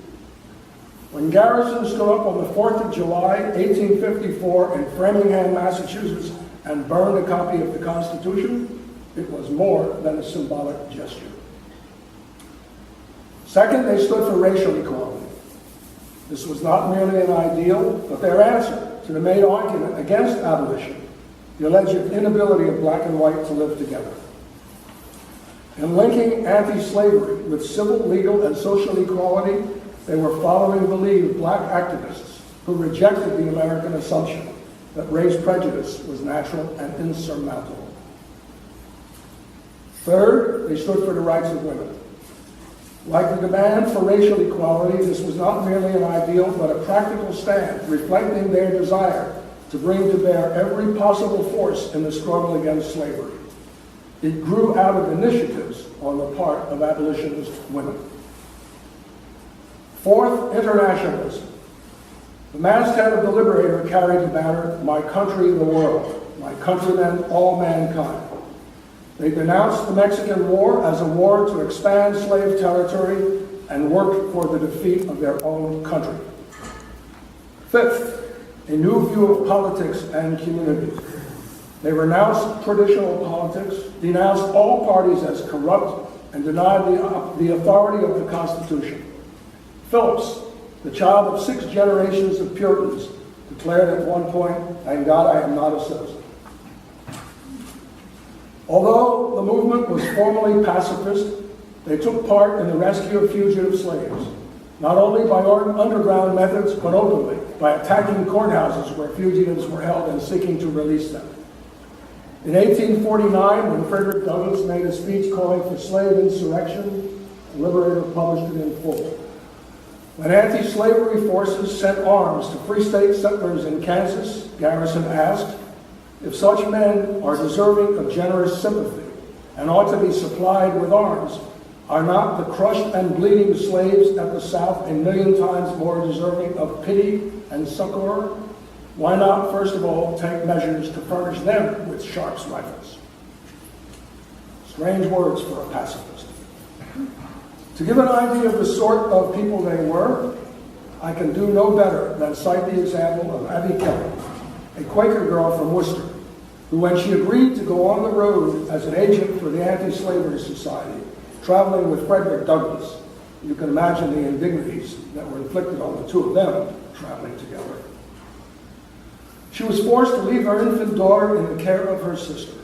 When Garrison stood up on the 4th of July, 1854, in Framingham, Massachusetts, and burned a copy of the Constitution, it was more than a symbolic gesture. Second, they stood for racial equality. This was not merely an ideal, but their answer to the main argument against abolition, the alleged inability of black and white to live together. In linking anti-slavery with civil, legal, and social equality, they were following the lead of black activists who rejected the American assumption that race prejudice was natural and insurmountable. Third, they stood for the rights of women. Like the demand for racial equality, this was not merely an ideal, but a practical stand, reflecting their desire to bring to bear every possible force in the struggle against slavery. It grew out of initiatives on the part of abolitionist women. Fourth, internationalism. The masthead of the Liberator carried the banner, "My country, the world, my countrymen, all mankind." They denounced the Mexican War as a war to expand slave territory and worked for the defeat of their own country. Fifth, a new view of politics and community. They renounced traditional politics, denounced all parties as corrupt, and denied the authority of the Constitution. Phillips, the child of 6 generations of Puritans, declared at one point, "Thank God I am not a citizen." Although the movement was formally pacifist, they took part in the rescue of fugitive slaves, not only by underground methods, but openly, by attacking courthouses where fugitives were held and seeking to release them. In 1849, when Frederick Douglass made a speech calling for slave insurrection, the Liberator published it in full. When anti-slavery forces sent arms to free state settlers in Kansas, Garrison asked, if such men are deserving of generous sympathy and ought to be supplied with arms, are not the crushed and bleeding slaves at the South a million times more deserving of pity and succor? Why not, first of all, take measures to furnish them with Sharp's rifles? Strange words for a pacifist. To give an idea of the sort of people they were, I can do no better than cite the example of Abby Kelly, a Quaker girl from Worcester, who, when she agreed to go on the road as an agent for the Anti-Slavery Society, traveling with Frederick Douglass, you can imagine the indignities that were inflicted on the two of them traveling together. She was forced to leave her infant daughter in the care of her sister.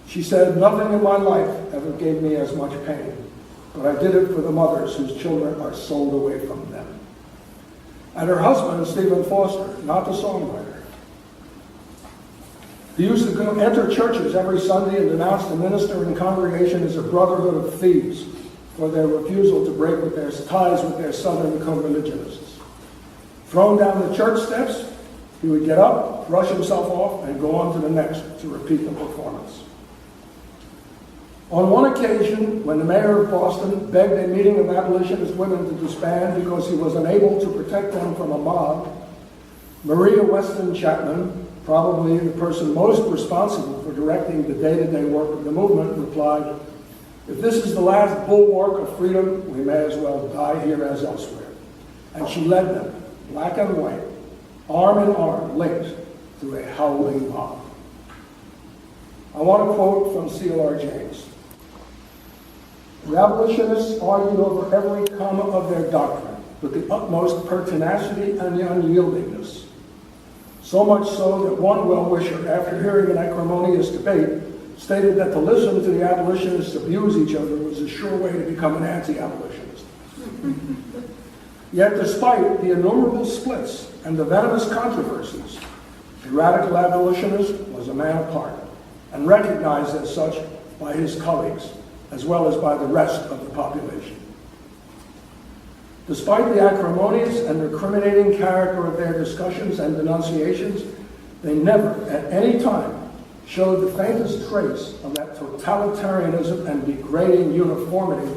She said, "Nothing in my life ever gave me as much pain, but I did it for the mothers whose children are sold away from them." And her husband, Stephen Foster, not the songwriter, he used to enter churches every Sunday and denounce the minister and congregation as a brotherhood of thieves for their refusal to break with their ties with their southern co-religionists. Thrown down the church steps, he would get up, brush himself off, and go on to the next to repeat the performance. On one occasion, when the mayor of Boston begged a meeting of abolitionist women to disband because he was unable to protect them from a mob, Maria Weston Chapman, probably the person most responsible for directing the day-to-day work of the movement, replied, "If this is the last bulwark of freedom, we may as well die here as elsewhere." And she led them, black and white, arm in arm, linked to a howling mob. I want to quote from C.L.R. James. "The abolitionists argued over every comma of their doctrine with the utmost pertinacity and unyieldingness. So much so that one well-wisher, after hearing an acrimonious debate, stated that to listen to the abolitionists abuse each other was a sure way to become an anti-abolitionist. Yet despite the innumerable splits and the venomous controversies, the radical abolitionist was a man apart and recognized as such by his colleagues, as well as by the rest of the population. Despite the acrimonious and recriminating character of their discussions and denunciations, they never, at any time, showed the faintest trace of that totalitarianism and degrading uniformity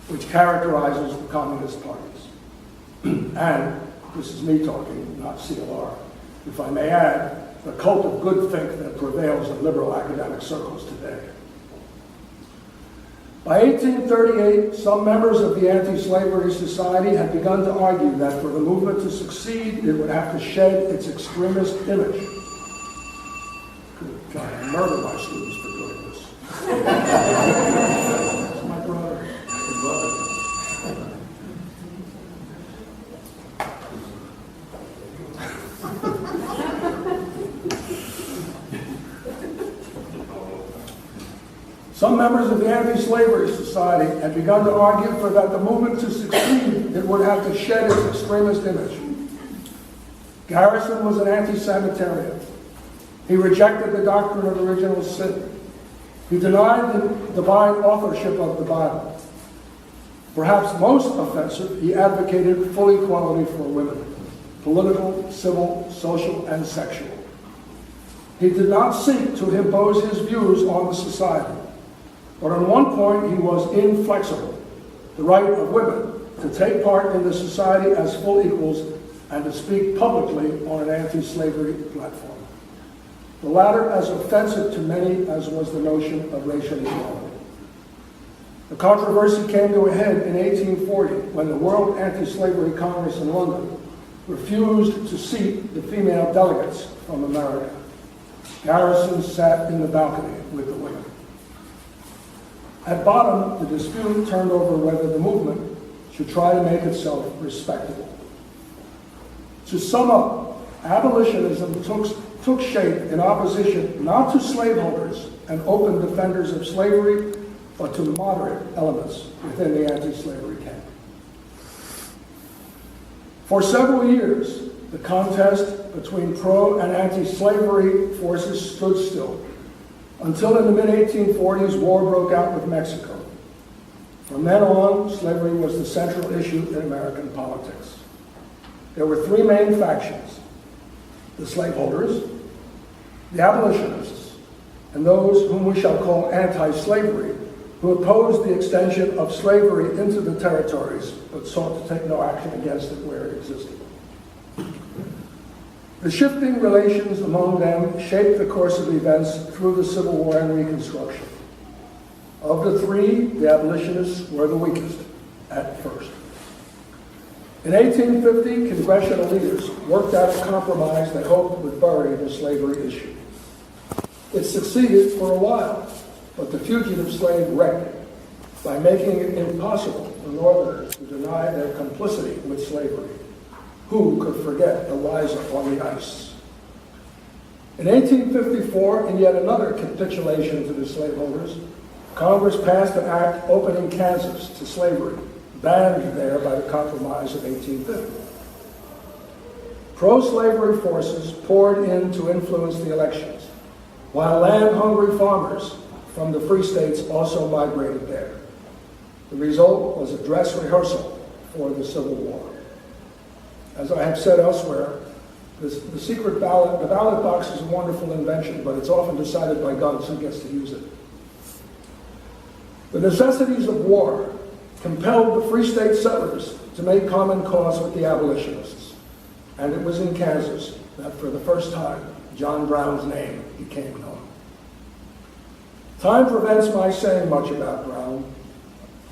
which characterizes the communist parties. And this is me talking, not CLR. If I may add, the cult of groupthink that prevails in liberal academic circles today. By 1838, some members of the Anti-Slavery Society had begun to argue that for the movement to succeed, it would have to shed its extremist image. Could try to murder my students for doing this. That's my brother. Some members of the Anti-Slavery Society had begun to argue for that the movement to succeed, it would have to shed its extremist image. Garrison was an anti-Sabbatarian. He rejected the doctrine of original sin. He denied the divine authorship of the Bible. Perhaps most offensive, he advocated full equality for women, political, civil, social, and sexual. He did not seek to impose his views on the society. But on one point, he was inflexible: the right of women to take part in the society as full equals and to speak publicly on an anti-slavery platform. the latter as offensive to many as was the notion of racial equality. The controversy came to a head in 1840 when the World Anti-Slavery Congress in London refused to seat the female delegates from America. Garrison sat in the balcony with the women. At bottom, the dispute turned over whether the movement should try to make itself respectable. To sum up, abolitionism took shape in opposition not to slaveholders and open defenders of slavery, but to moderate elements within the anti-slavery camp. For several years, the contest between pro and anti-slavery forces stood still, until in the mid-1840s, war broke out with Mexico. From then on, slavery was the central issue in American politics. There were three main factions: the slaveholders, the abolitionists, and those whom we shall call anti-slavery, who opposed the extension of slavery into the territories, but sought to take no action against it where it existed. The shifting relations among them shaped the course of events through the Civil War and Reconstruction. Of the three, the abolitionists were the weakest at first. In 1850, congressional leaders worked out a compromise they hoped would bury the slavery issue. It succeeded for a while, but the fugitive slave wrecked it by making it impossible for Northerners to deny their complicity with slavery. Who could forget Eliza on the ice? In 1854, in yet another capitulation to the slaveholders, Congress passed an act opening Kansas to slavery, banned there by the Compromise of 1850. Pro-slavery forces poured in to influence the elections, while land-hungry farmers from the free states also migrated there. The result was a dress rehearsal for the Civil War. As I have said elsewhere, the secret ballot, the ballot box is a wonderful invention, but it's often decided by guns who gets to use it. The necessities of war compelled the free state settlers to make common cause with the abolitionists. And it was in Kansas that for the first time, John Brown's name became known. Time prevents my saying much about Brown.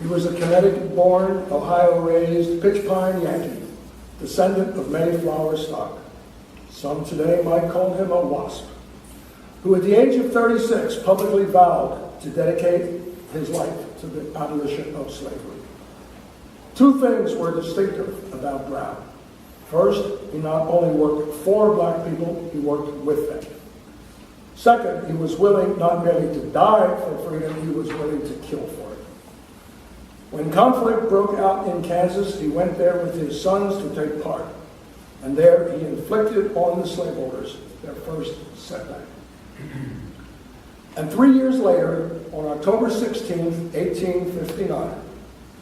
He was a Connecticut-born, Ohio-raised, pitch-pine Yankee, descendant of Mayflower stock. Some today might call him a wasp, who at the age of 36 publicly vowed to dedicate his life to the abolition of slavery. Two things were distinctive about Brown. First, he not only worked for black people, he worked with them. Second, he was willing not merely to die for freedom, he was willing to kill for it. When conflict broke out in Kansas, he went there with his sons to take part. And there he inflicted on the slaveholders their first setback. And 3 years later, on October 16, 1859,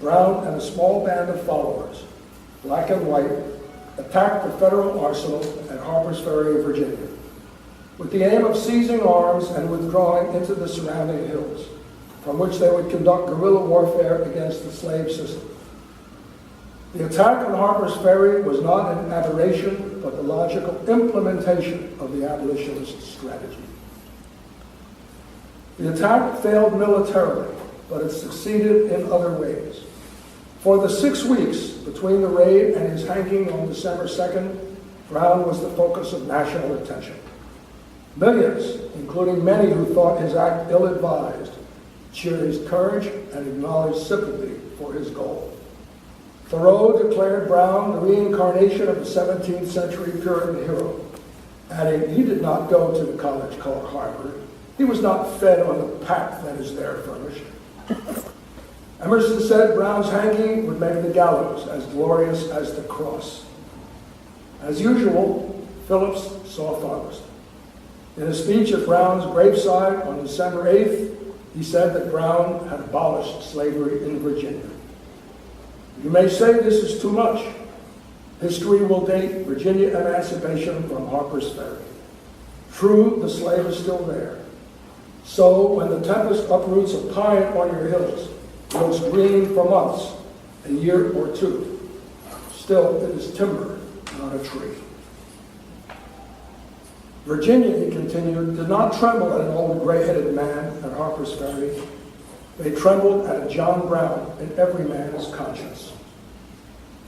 Brown and a small band of followers, black and white, attacked the federal arsenal at Harper's Ferry, Virginia, with the aim of seizing arms and withdrawing into the surrounding hills, from which they would conduct guerrilla warfare against the slave system. The attack on Harper's Ferry was not an aberration, but the logical implementation of the abolitionist strategy. The attack failed militarily, but it succeeded in other ways. For the 6 weeks between the raid and his hanging on December 2nd, Brown was the focus of national attention. Millions, including many who thought his act ill-advised, cheered his courage and acknowledged sympathy for his goal. Thoreau declared Brown the reincarnation of the 17th century Puritan hero, adding he did not go to the college called Harvard. He was not fed on the pap that is there furnished. Emerson said Brown's hanging would make the gallows as glorious as the cross. As usual, Phillips saw farthest. In a speech at Brown's graveside on December 8th, he said that Brown had abolished slavery in Virginia. You may say this is too much. History will date Virginia emancipation from Harper's Ferry. True, the slave is still there. So when the tempest uproots a pine on your hills, it looks green for months, a year or two. Still, it is timber, not a tree. Virginia, he continued, did not tremble at an old gray-headed man at Harper's Ferry. They trembled at a John Brown in every man's conscience.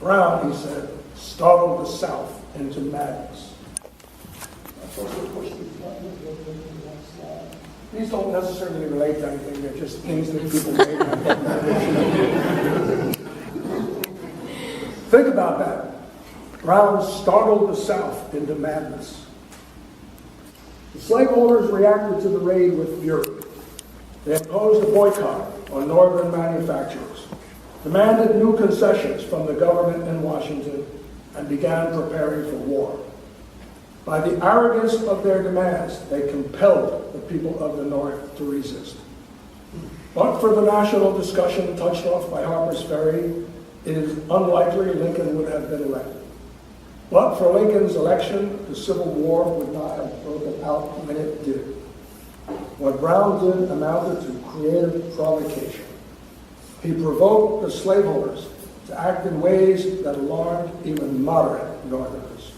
Brown, he said, startled the South into madness. These don't necessarily relate to anything, they're just things that people make. Think about that. Brown startled the South into madness. The slaveholders reacted to the raid with fury. They imposed a boycott on northern manufacturers, demanded new concessions from the government in Washington, and began preparing for war. By the arrogance of their demands, they compelled the people of the North to resist. But for the national discussion touched off by Harper's Ferry, it is unlikely Lincoln would have been elected. But for Lincoln's election, the Civil War would not have broken out when it did. What Brown did amounted to creative provocation. He provoked the slaveholders to act in ways that alarmed even moderate Northerners.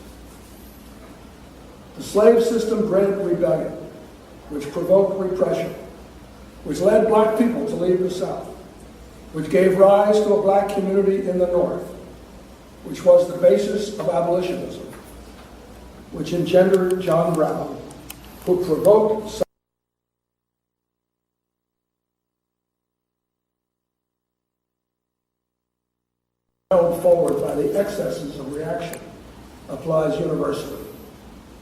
The slave system bred rebellion, which provoked repression, which led black people to leave the South, which gave rise to a black community in the North, which was the basis of abolitionism, which engendered John Brown, who provoked held forward by the excesses of reaction, applies universally.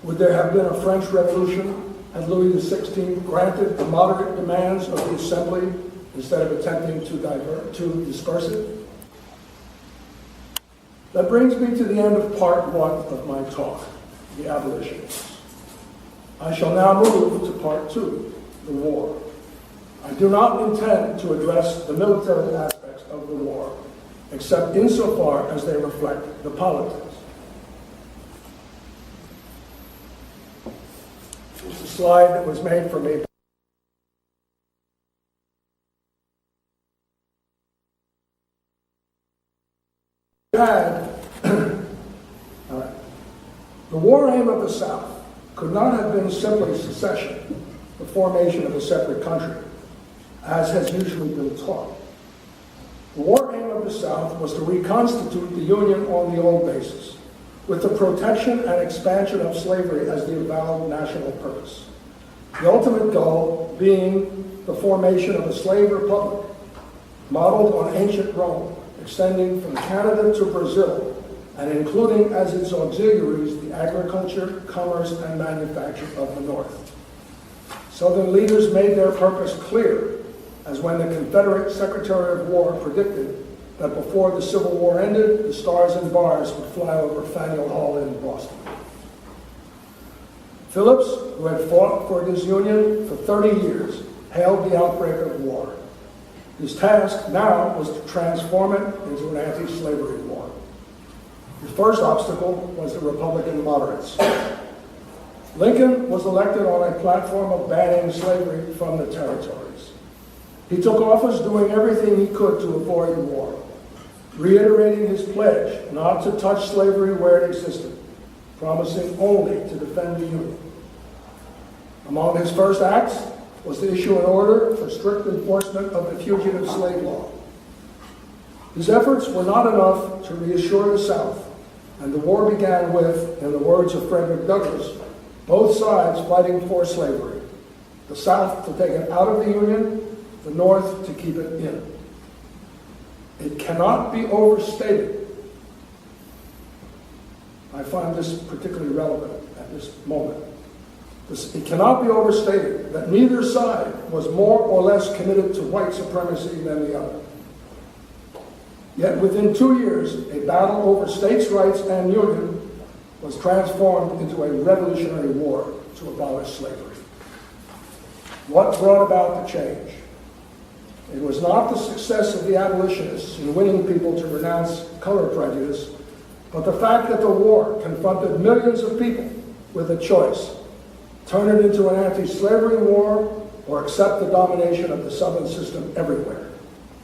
Would there have been a French Revolution had Louis XVI granted the moderate demands of the Assembly instead of attempting to disperse it? That brings me to the end of part one of my talk, the abolitionists. I shall now move to part two, the war. I do not intend to address the military aspects of the war, except insofar as they reflect the politics. This is a slide that was made for me. All right. The war aim of the South could not have been simply secession, the formation of a separate country, as has usually been taught. The war aim of the South was to reconstitute the Union on the old basis, with the protection and expansion of slavery as the avowed national purpose. The ultimate goal being the formation of a slave republic, modeled on ancient Rome, extending from Canada to Brazil, and including as its auxiliaries the agriculture, commerce, and manufacture of the North. Southern leaders made their purpose clear, as when the Confederate Secretary of War predicted that before the Civil War ended, the stars and bars would fly over Faneuil Hall in Boston. Phillips, who had fought for his Union for 30 years, hailed the outbreak of war. His task now was to transform it into an anti-slavery war. His first obstacle was the Republican moderates. Lincoln was elected on a platform of banning slavery from the territories. He took office doing everything he could to avoid war, reiterating his pledge not to touch slavery where it existed, promising only to defend the Union. Among his first acts was to issue an order for strict enforcement of the fugitive slave law. His efforts were not enough to reassure the South, and the war began with, in the words of Frederick Douglass, both sides fighting for slavery. The South to take it out of the Union, the North to keep it in. It cannot be overstated. I find this particularly relevant at this moment. It cannot be overstated that neither side was more or less committed to white supremacy than the other. Yet within 2 years, a battle over states' rights and union was transformed into a revolutionary war to abolish slavery. What brought about the change? It was not the success of the abolitionists in winning people to renounce color prejudice, but the fact that the war confronted millions of people with a choice: turn it into an anti-slavery war or accept the domination of the Southern system everywhere.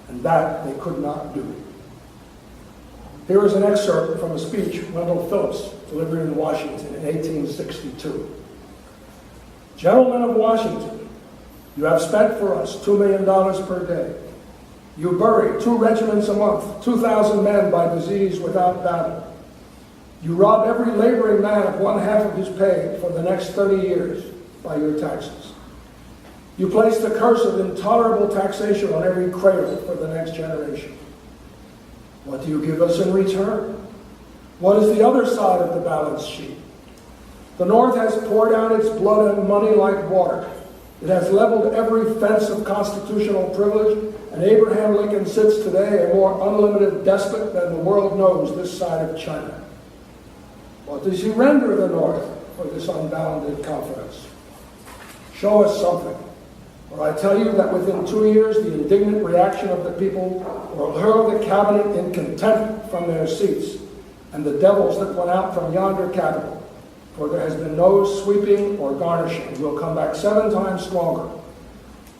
And that they could not do. Here is an excerpt from a speech Wendell Phillips delivered in Washington in 1862. Gentlemen of Washington, you have spent for us $2 million per day. You bury 2 regiments a month, 2,000 men by disease without battle. You rob every laboring man of 1/2 of his pay for the next 30 years by your taxes. You place the curse of intolerable taxation on every cradle for the next generation. What do you give us in return? What is the other side of the balance sheet? The North has poured out its blood and money like water. It has leveled every fence of constitutional privilege, and Abraham Lincoln sits today a more unlimited despot than the world knows this side of China. What does he render the North for this unbounded confidence? Show us something, or I tell you that within 2 years the indignant reaction of the people will hurl the cabinet in contempt from their seats, and the devils that went out from yonder capital, for there has been no sweeping or garnishing, will come back 7 times stronger.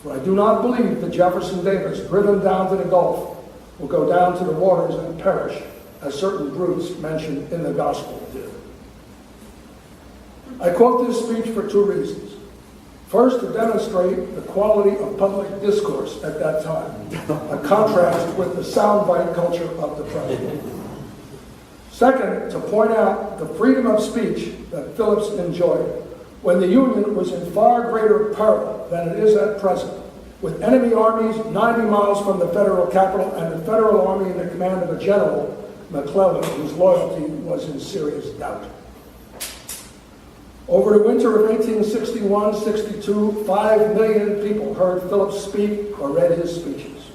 For I do not believe that Jefferson Davis, driven down to the Gulf, will go down to the waters and perish, as certain brutes mentioned in the gospel did. I quote this speech for 2 reasons. First, to demonstrate the quality of public discourse at that time, a contrast with the soundbite culture of the present. Second, to point out the freedom of speech that Phillips enjoyed when the Union was in far greater peril than it is at present, with enemy armies 90 miles from the federal capital and the federal army in the command of a general, McClellan, whose loyalty was in serious doubt. Over the winter of 1861-62, 5 million people heard Phillips speak or read his speeches.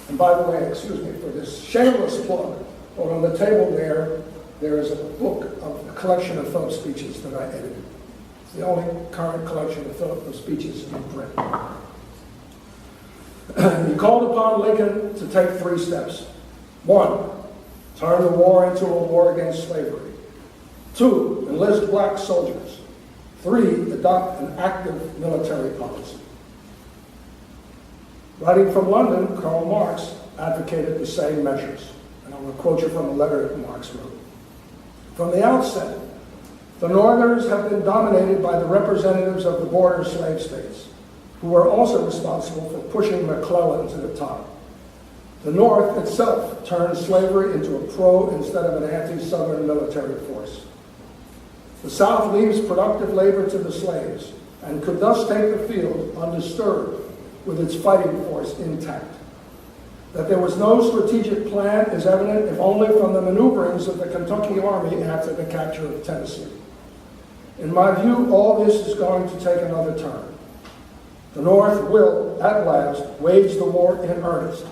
And by the way, excuse me for this shameless plug, but on the table there is a book of a collection of Phillips speeches that I edited. It's the only current collection of Phillips speeches in print. He called upon Lincoln to take 3 steps. 1, turn the war into a war against slavery. 2, enlist black soldiers. 3, adopt an active military policy. Writing from London, Karl Marx advocated the same measures. And I'm going to quote you from a letter that Marx wrote. From the outset, the Northerners have been dominated by the representatives of the border slave states, who were also responsible for pushing McClellan to the top. The North itself turned slavery into a pro instead of an anti-Southern military force. The South leaves productive labor to the slaves and could thus take the field undisturbed with its fighting force intact. That there was no strategic plan is evident if only from the maneuverings of the Kentucky Army after the capture of Tennessee. In my view, all this is going to take another turn. The North will, at last, wage the war in earnest,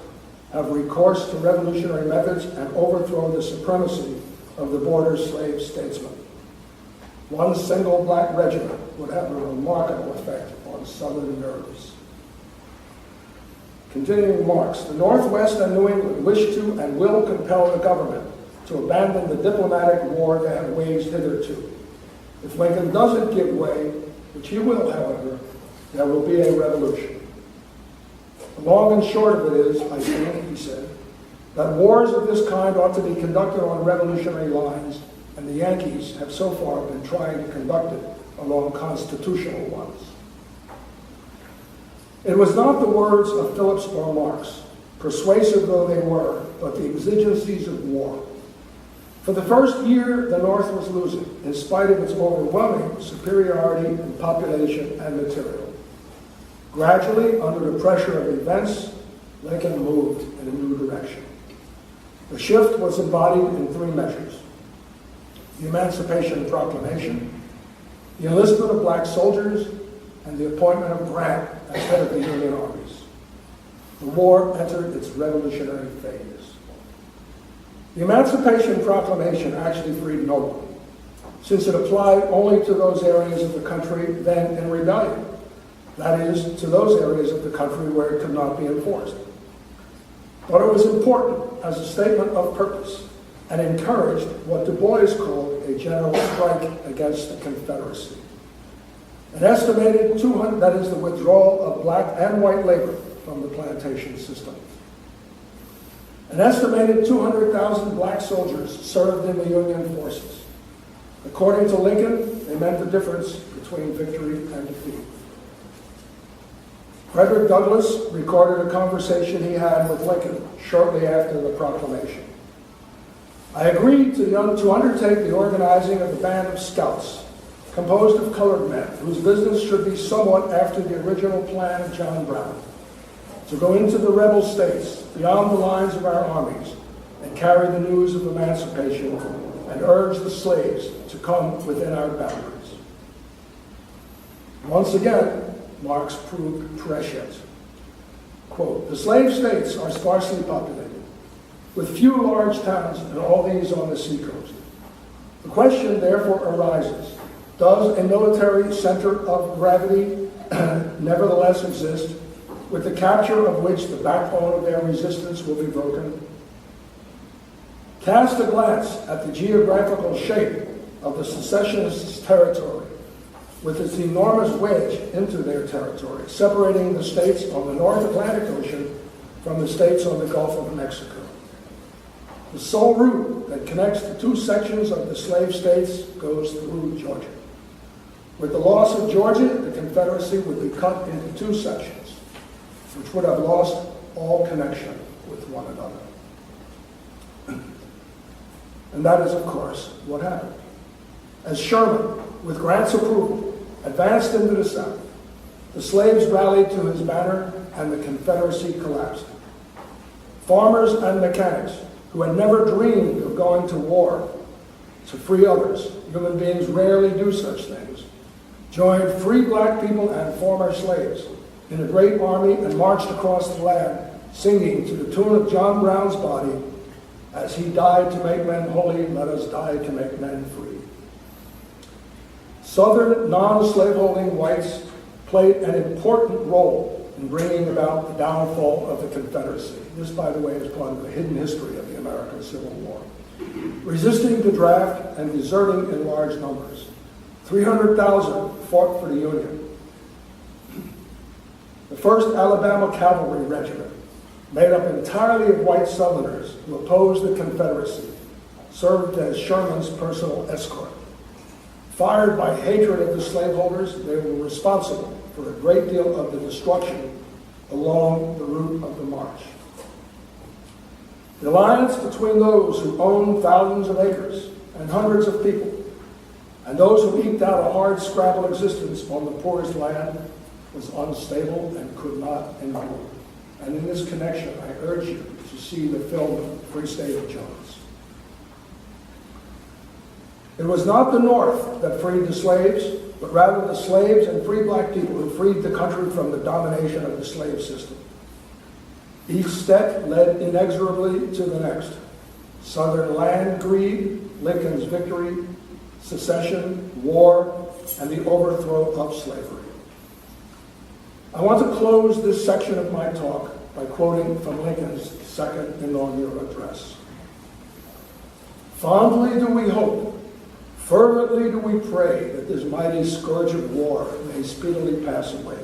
have recourse to revolutionary methods, and overthrow the supremacy of the border slave statesmen. One single black regiment would have a remarkable effect on Southern nerves. Continuing Marx, the Northwest and New England wish to and will compel the government to abandon the diplomatic war they have waged hitherto. If Lincoln doesn't give way, which he will, however, there will be a revolution. The long and short of it is, I think, he said, that wars of this kind ought to be conducted on revolutionary lines, and the Yankees have so far been trying to conduct it along constitutional ones. It was not the words of Phillips or Marx, persuasive though they were, but the exigencies of war. For the first year, the North was losing, in spite of its overwhelming superiority in population and material. Gradually, under the pressure of events, Lincoln moved in a new direction. The shift was embodied in 3 measures: the Emancipation Proclamation, the enlistment of black soldiers, and the appointment of Grant as head of the Union armies. The war entered its revolutionary phase. The Emancipation Proclamation actually freed no one, since it applied only to those areas of the country then in rebellion, that is, to those areas of the country where it could not be enforced. But it was important as a statement of purpose and encouraged what Du Bois called a general strike against the Confederacy. An estimated 200, that is the withdrawal of black and white labor from the plantation system. An estimated 200,000 black soldiers served in the Union forces. According to Lincoln, they meant the difference between victory and defeat. Frederick Douglass recorded a conversation he had with Lincoln shortly after the proclamation. I agreed to undertake the organizing of a band of scouts composed of colored men whose business should be somewhat after the original plan of John Brown, to go into the rebel states beyond the lines of our armies and carry the news of emancipation and urge the slaves to come within our boundaries. Once again, Marx proved prescient. Quote, the slave states are sparsely populated, with few large towns and all these on the seacoast. The question therefore arises, does a military center of gravity nevertheless exist, with the capture of which the backbone of their resistance will be broken? Cast a glance at the geographical shape of the secessionists' territory, with its enormous wedge into their territory, separating the states on the North Atlantic Ocean from the states on the Gulf of Mexico. The sole route that connects the two sections of the slave states goes through Georgia. With the loss of Georgia, the Confederacy would be cut into two sections, which would have lost all connection with one another. And that is, of course, what happened. As Sherman, with Grant's approval, advanced into the South, the slaves rallied to his banner and the Confederacy collapsed. Farmers and mechanics, who had never dreamed of going to war to free others, human beings rarely do such things, joined free black people and former slaves in a great army and marched across the land, singing to the tune of John Brown's body, as he died to make men holy, let us die to make men free. Southern non-slaveholding whites played an important role in bringing about the downfall of the Confederacy. This, by the way, is part of the hidden history of the American Civil War. Resisting the draft and deserting in large numbers, 300,000 fought for the Union. The 1st Alabama Cavalry Regiment, made up entirely of white Southerners who opposed the Confederacy, served as Sherman's personal escort. Fired by hatred of the slaveholders, they were responsible for a great deal of the destruction along the route of the march. The alliance between those who owned thousands of acres and hundreds of people and those who eked out a hard scrabble existence on the poorest land was unstable and could not endure. And in this connection, I urge you to see the film Free State of Jones. It was not the North that freed the slaves, but rather the slaves and free black people who freed the country from the domination of the slave system. Each step led inexorably to the next. Southern land greed, Lincoln's victory, secession, war, and the overthrow of slavery. I want to close this section of my talk by quoting from Lincoln's second inaugural address. Fondly do we hope, fervently do we pray that this mighty scourge of war may speedily pass away.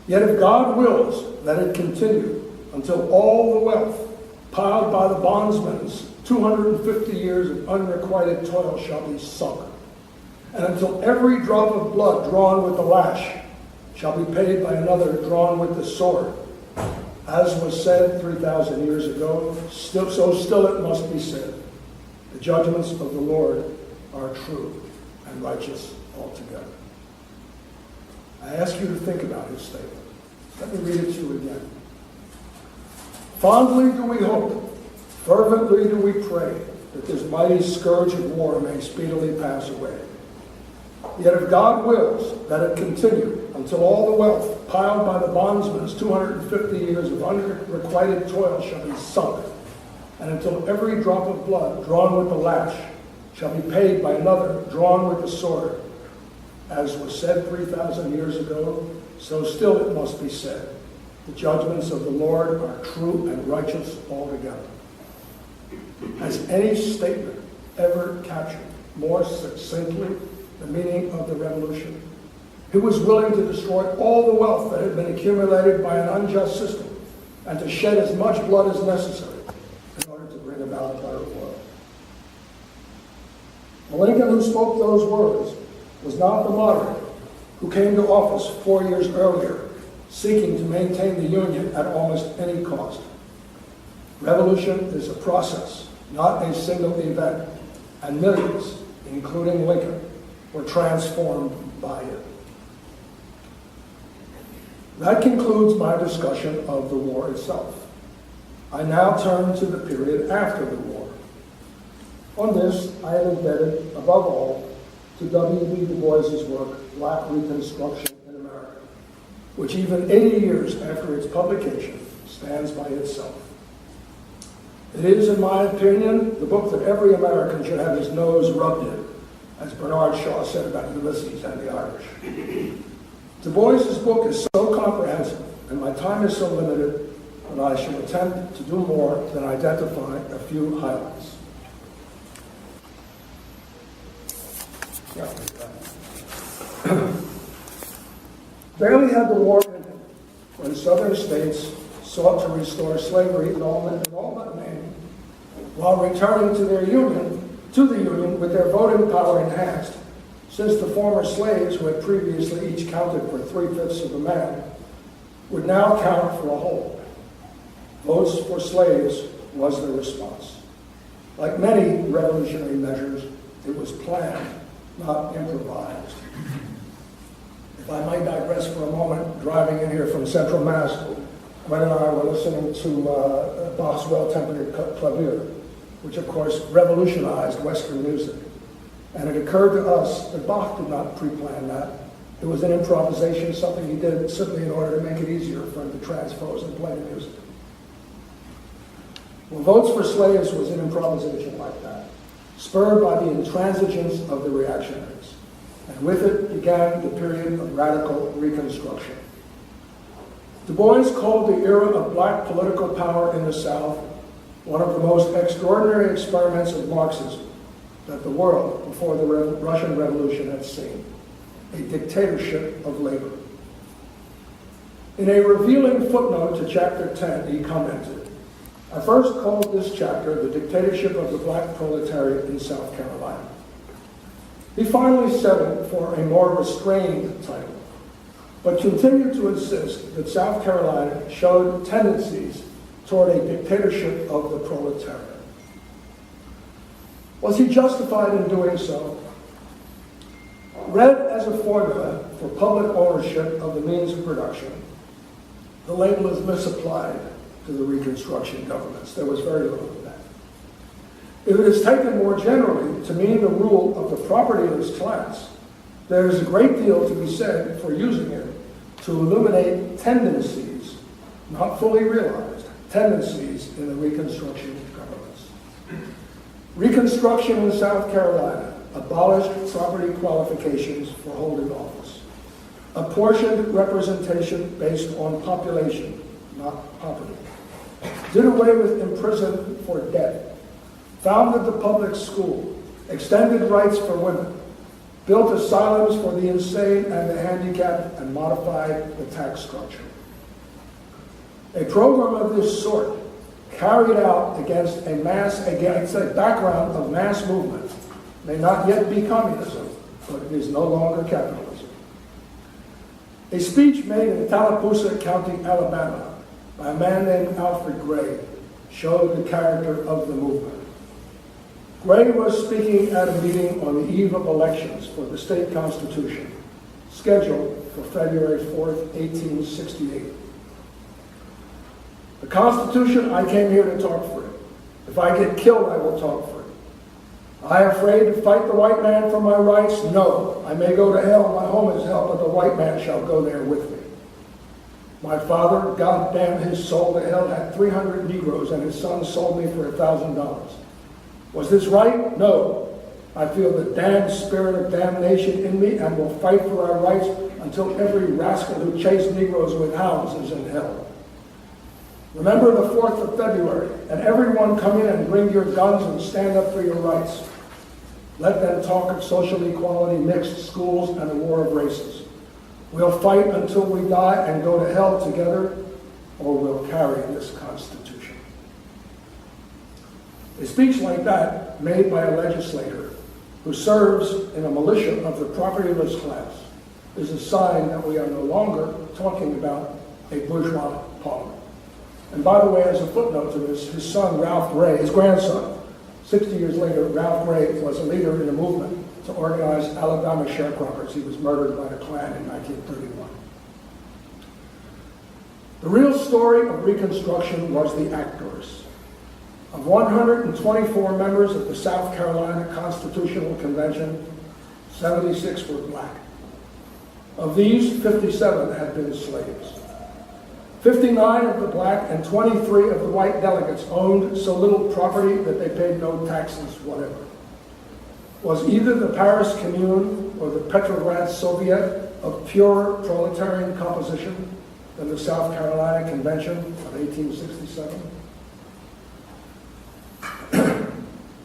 Yet if God wills, let it continue until all the wealth piled by the bondsman's 250 years of unrequited toil shall be sunk, and until every drop of blood drawn with the lash shall be paid by another drawn with the sword. As was said 3,000 years ago, so still it must be said. The judgments of the Lord are true and righteous altogether. I ask you to think about his statement. Let me read it to you again. Fondly do we hope, fervently do we pray that this mighty scourge of war may speedily pass away. Yet if God wills, let it continue until all the wealth piled by the bondsman's 250 years of unrequited toil shall be sunk, and until every drop of blood drawn with the lash shall be paid by another drawn with the sword. As was said 3,000 years ago, so still it must be said. The judgments of the Lord are true and righteous altogether. Has any statement ever captured more succinctly the meaning of the revolution? He was willing to destroy all the wealth that had been accumulated by an unjust system and to shed as much blood as necessary in order to bring about a better world. The Lincoln who spoke those words was not the moderate who came to office 4 years earlier, seeking to maintain the Union at almost any cost. Revolution is a process, not a single event, and millions, including Lincoln, were transformed by it. That concludes my discussion of the war itself. I now turn to the period after the war. On this, I am indebted, above all, to W.B. Du Bois's work, Black Reconstruction in America, which even 80 years after its publication stands by itself. It is, in my opinion, the book that every American should have his nose rubbed in, as Bernard Shaw said about Ulysses and the Irish. Du Bois's book is so comprehensive, and my time is so limited, that I shall attempt to do more than identify a few highlights. Barely had the war ended when southern states sought to restore slavery in all but Maine, while returning to the Union with their voting power enhanced, since the former slaves, who had previously each counted for 3/5 of a man, would now count for a whole. Votes for slaves was the response. Like many revolutionary measures, it was planned, not improvised. If I might digress for a moment, driving in here from Central Mass, Gwen and I were listening to Bach's Well-Tempered Clavier, which of course revolutionized Western music. And it occurred to us that Bach did not pre-plan that. It was an improvisation, something he did simply in order to make it easier for him to transpose and play the music. Well, Votes for Slaves was an improvisation like that, spurred by the intransigence of the reactionaries. And with it began the period of radical reconstruction. Du Bois called the era of black political power in the South one of the most extraordinary experiments of Marxism that the world, before the Russian Revolution, had seen, a dictatorship of labor. In a revealing footnote to Chapter 10, he commented, "I first called this chapter The Dictatorship of the Black Proletariat in South Carolina." He finally settled for a more restrained title, but continued to insist that South Carolina showed tendencies toward a dictatorship of the proletariat. Was he justified in doing so? Read as a formula for public ownership of the means of production, the label is misapplied to the Reconstruction governments. There was very little of that. If it is taken more generally to mean the rule of the propertyless class, there is a great deal to be said for using it to illuminate tendencies, not fully realized, tendencies in the Reconstruction governments. Reconstruction in South Carolina abolished property qualifications for holding office, apportioned representation based on population, not property, did away with imprisonment for debt, founded the public school, extended rights for women, built asylums for the insane and the handicapped, and modified the tax structure. A program of this sort, carried out against a background of mass movement, may not yet be communism, but it is no longer capitalism. A speech made in Tallapoosa County, Alabama, by a man named Alfred Gray, showed the character of the movement. Gray was speaking at a meeting on the eve of elections for the state constitution, scheduled for February 4th, 1868. The Constitution, I came here to talk for it. If I get killed, I will talk for it. I afraid to fight the white man for my rights? No. I may go to hell, my home is hell, but the white man shall go there with me. My father, God damn his soul to hell, had 300 Negroes and his son sold me for $1,000. Was this right? No. I feel the damned spirit of damnation in me and will fight for our rights until every rascal who chased Negroes with hounds is in hell. Remember the 4th of February, and everyone come in and bring your guns and stand up for your rights. Let them talk of social equality, mixed schools, and a war of races. We'll fight until we die and go to hell together, or we'll carry this Constitution. A speech like that, made by a legislator, who serves in a militia of the propertyless class, is a sign that we are no longer talking about a bourgeois parliament. And by the way, as a footnote to this, his son, Ralph Gray, his grandson, 60 years later, Ralph Gray was a leader in a movement to organize Alabama sharecroppers. He was murdered by the Klan in 1931. The real story of Reconstruction was the actors. Of 124 members of the South Carolina Constitutional Convention, 76 were black. Of these, 57 had been slaves. 59 of the black and 23 of the white delegates owned so little property that they paid no taxes whatever. Was either the Paris Commune or the Petrograd Soviet of purer proletarian composition than the South Carolina Convention of 1867?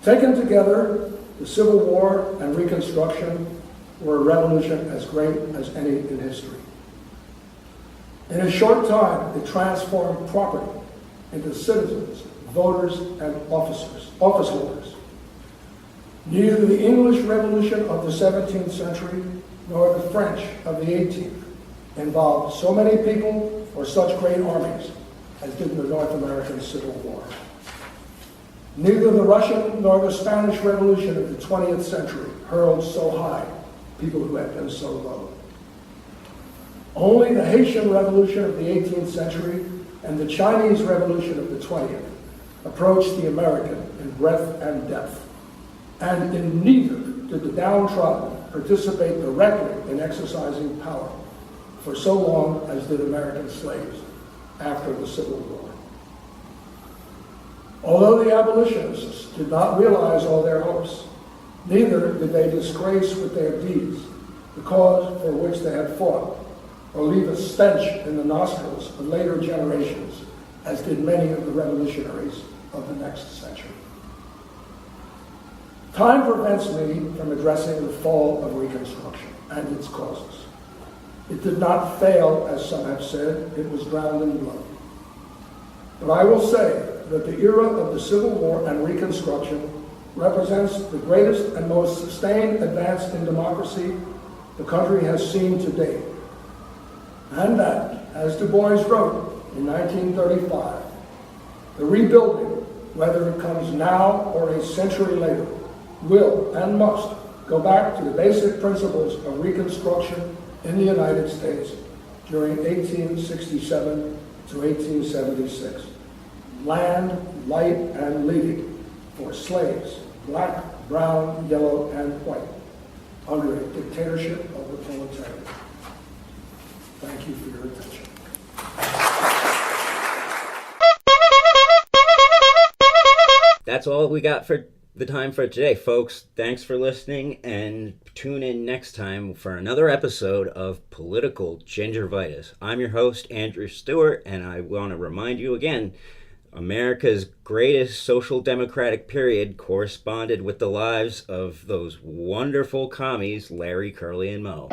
Taken together, the Civil War and Reconstruction were a revolution as great as any in history. In a short time, it transformed property into citizens, voters, and office holders. Neither the English Revolution of the 17th century nor the French of the 18th involved so many people or such great armies as did the North American Civil War. Neither the Russian nor the Spanish Revolution of the 20th century hurled so high people who had been so low. Only the Haitian Revolution of the 18th century and the Chinese Revolution of the 20th approached the American in breadth and depth. And in neither did the downtrodden participate directly in exercising power for so long as did American slaves after the Civil War. Although the abolitionists did not realize all their hopes, neither did they disgrace with their deeds the cause for which they had fought, or leave a stench in the nostrils of later generations, as did many of the revolutionaries of the next century. Time prevents me from addressing the fall of Reconstruction and its causes. It did not fail, as some have said, it was drowned in blood. But I will say that the era of the Civil War and Reconstruction represents the greatest and most sustained advance in democracy the country has seen to date. And that, as Du Bois wrote in 1935, the rebuilding, whether it comes now or a century later, will and must go back to the basic principles of Reconstruction in the United States during 1867 to 1876. Land, light, and leading for slaves, black, brown, yellow, and white, under a dictatorship of the proletariat. Thank you for your attention. That's all we got for the time for today, folks. Thanks for listening, and tune in next time for another episode of Political Gingervitis. I'm your host, Andrew Stewart, and I want to remind you again, America's greatest social democratic period corresponded with the lives of those wonderful commies, Larry, Curly, and Moe.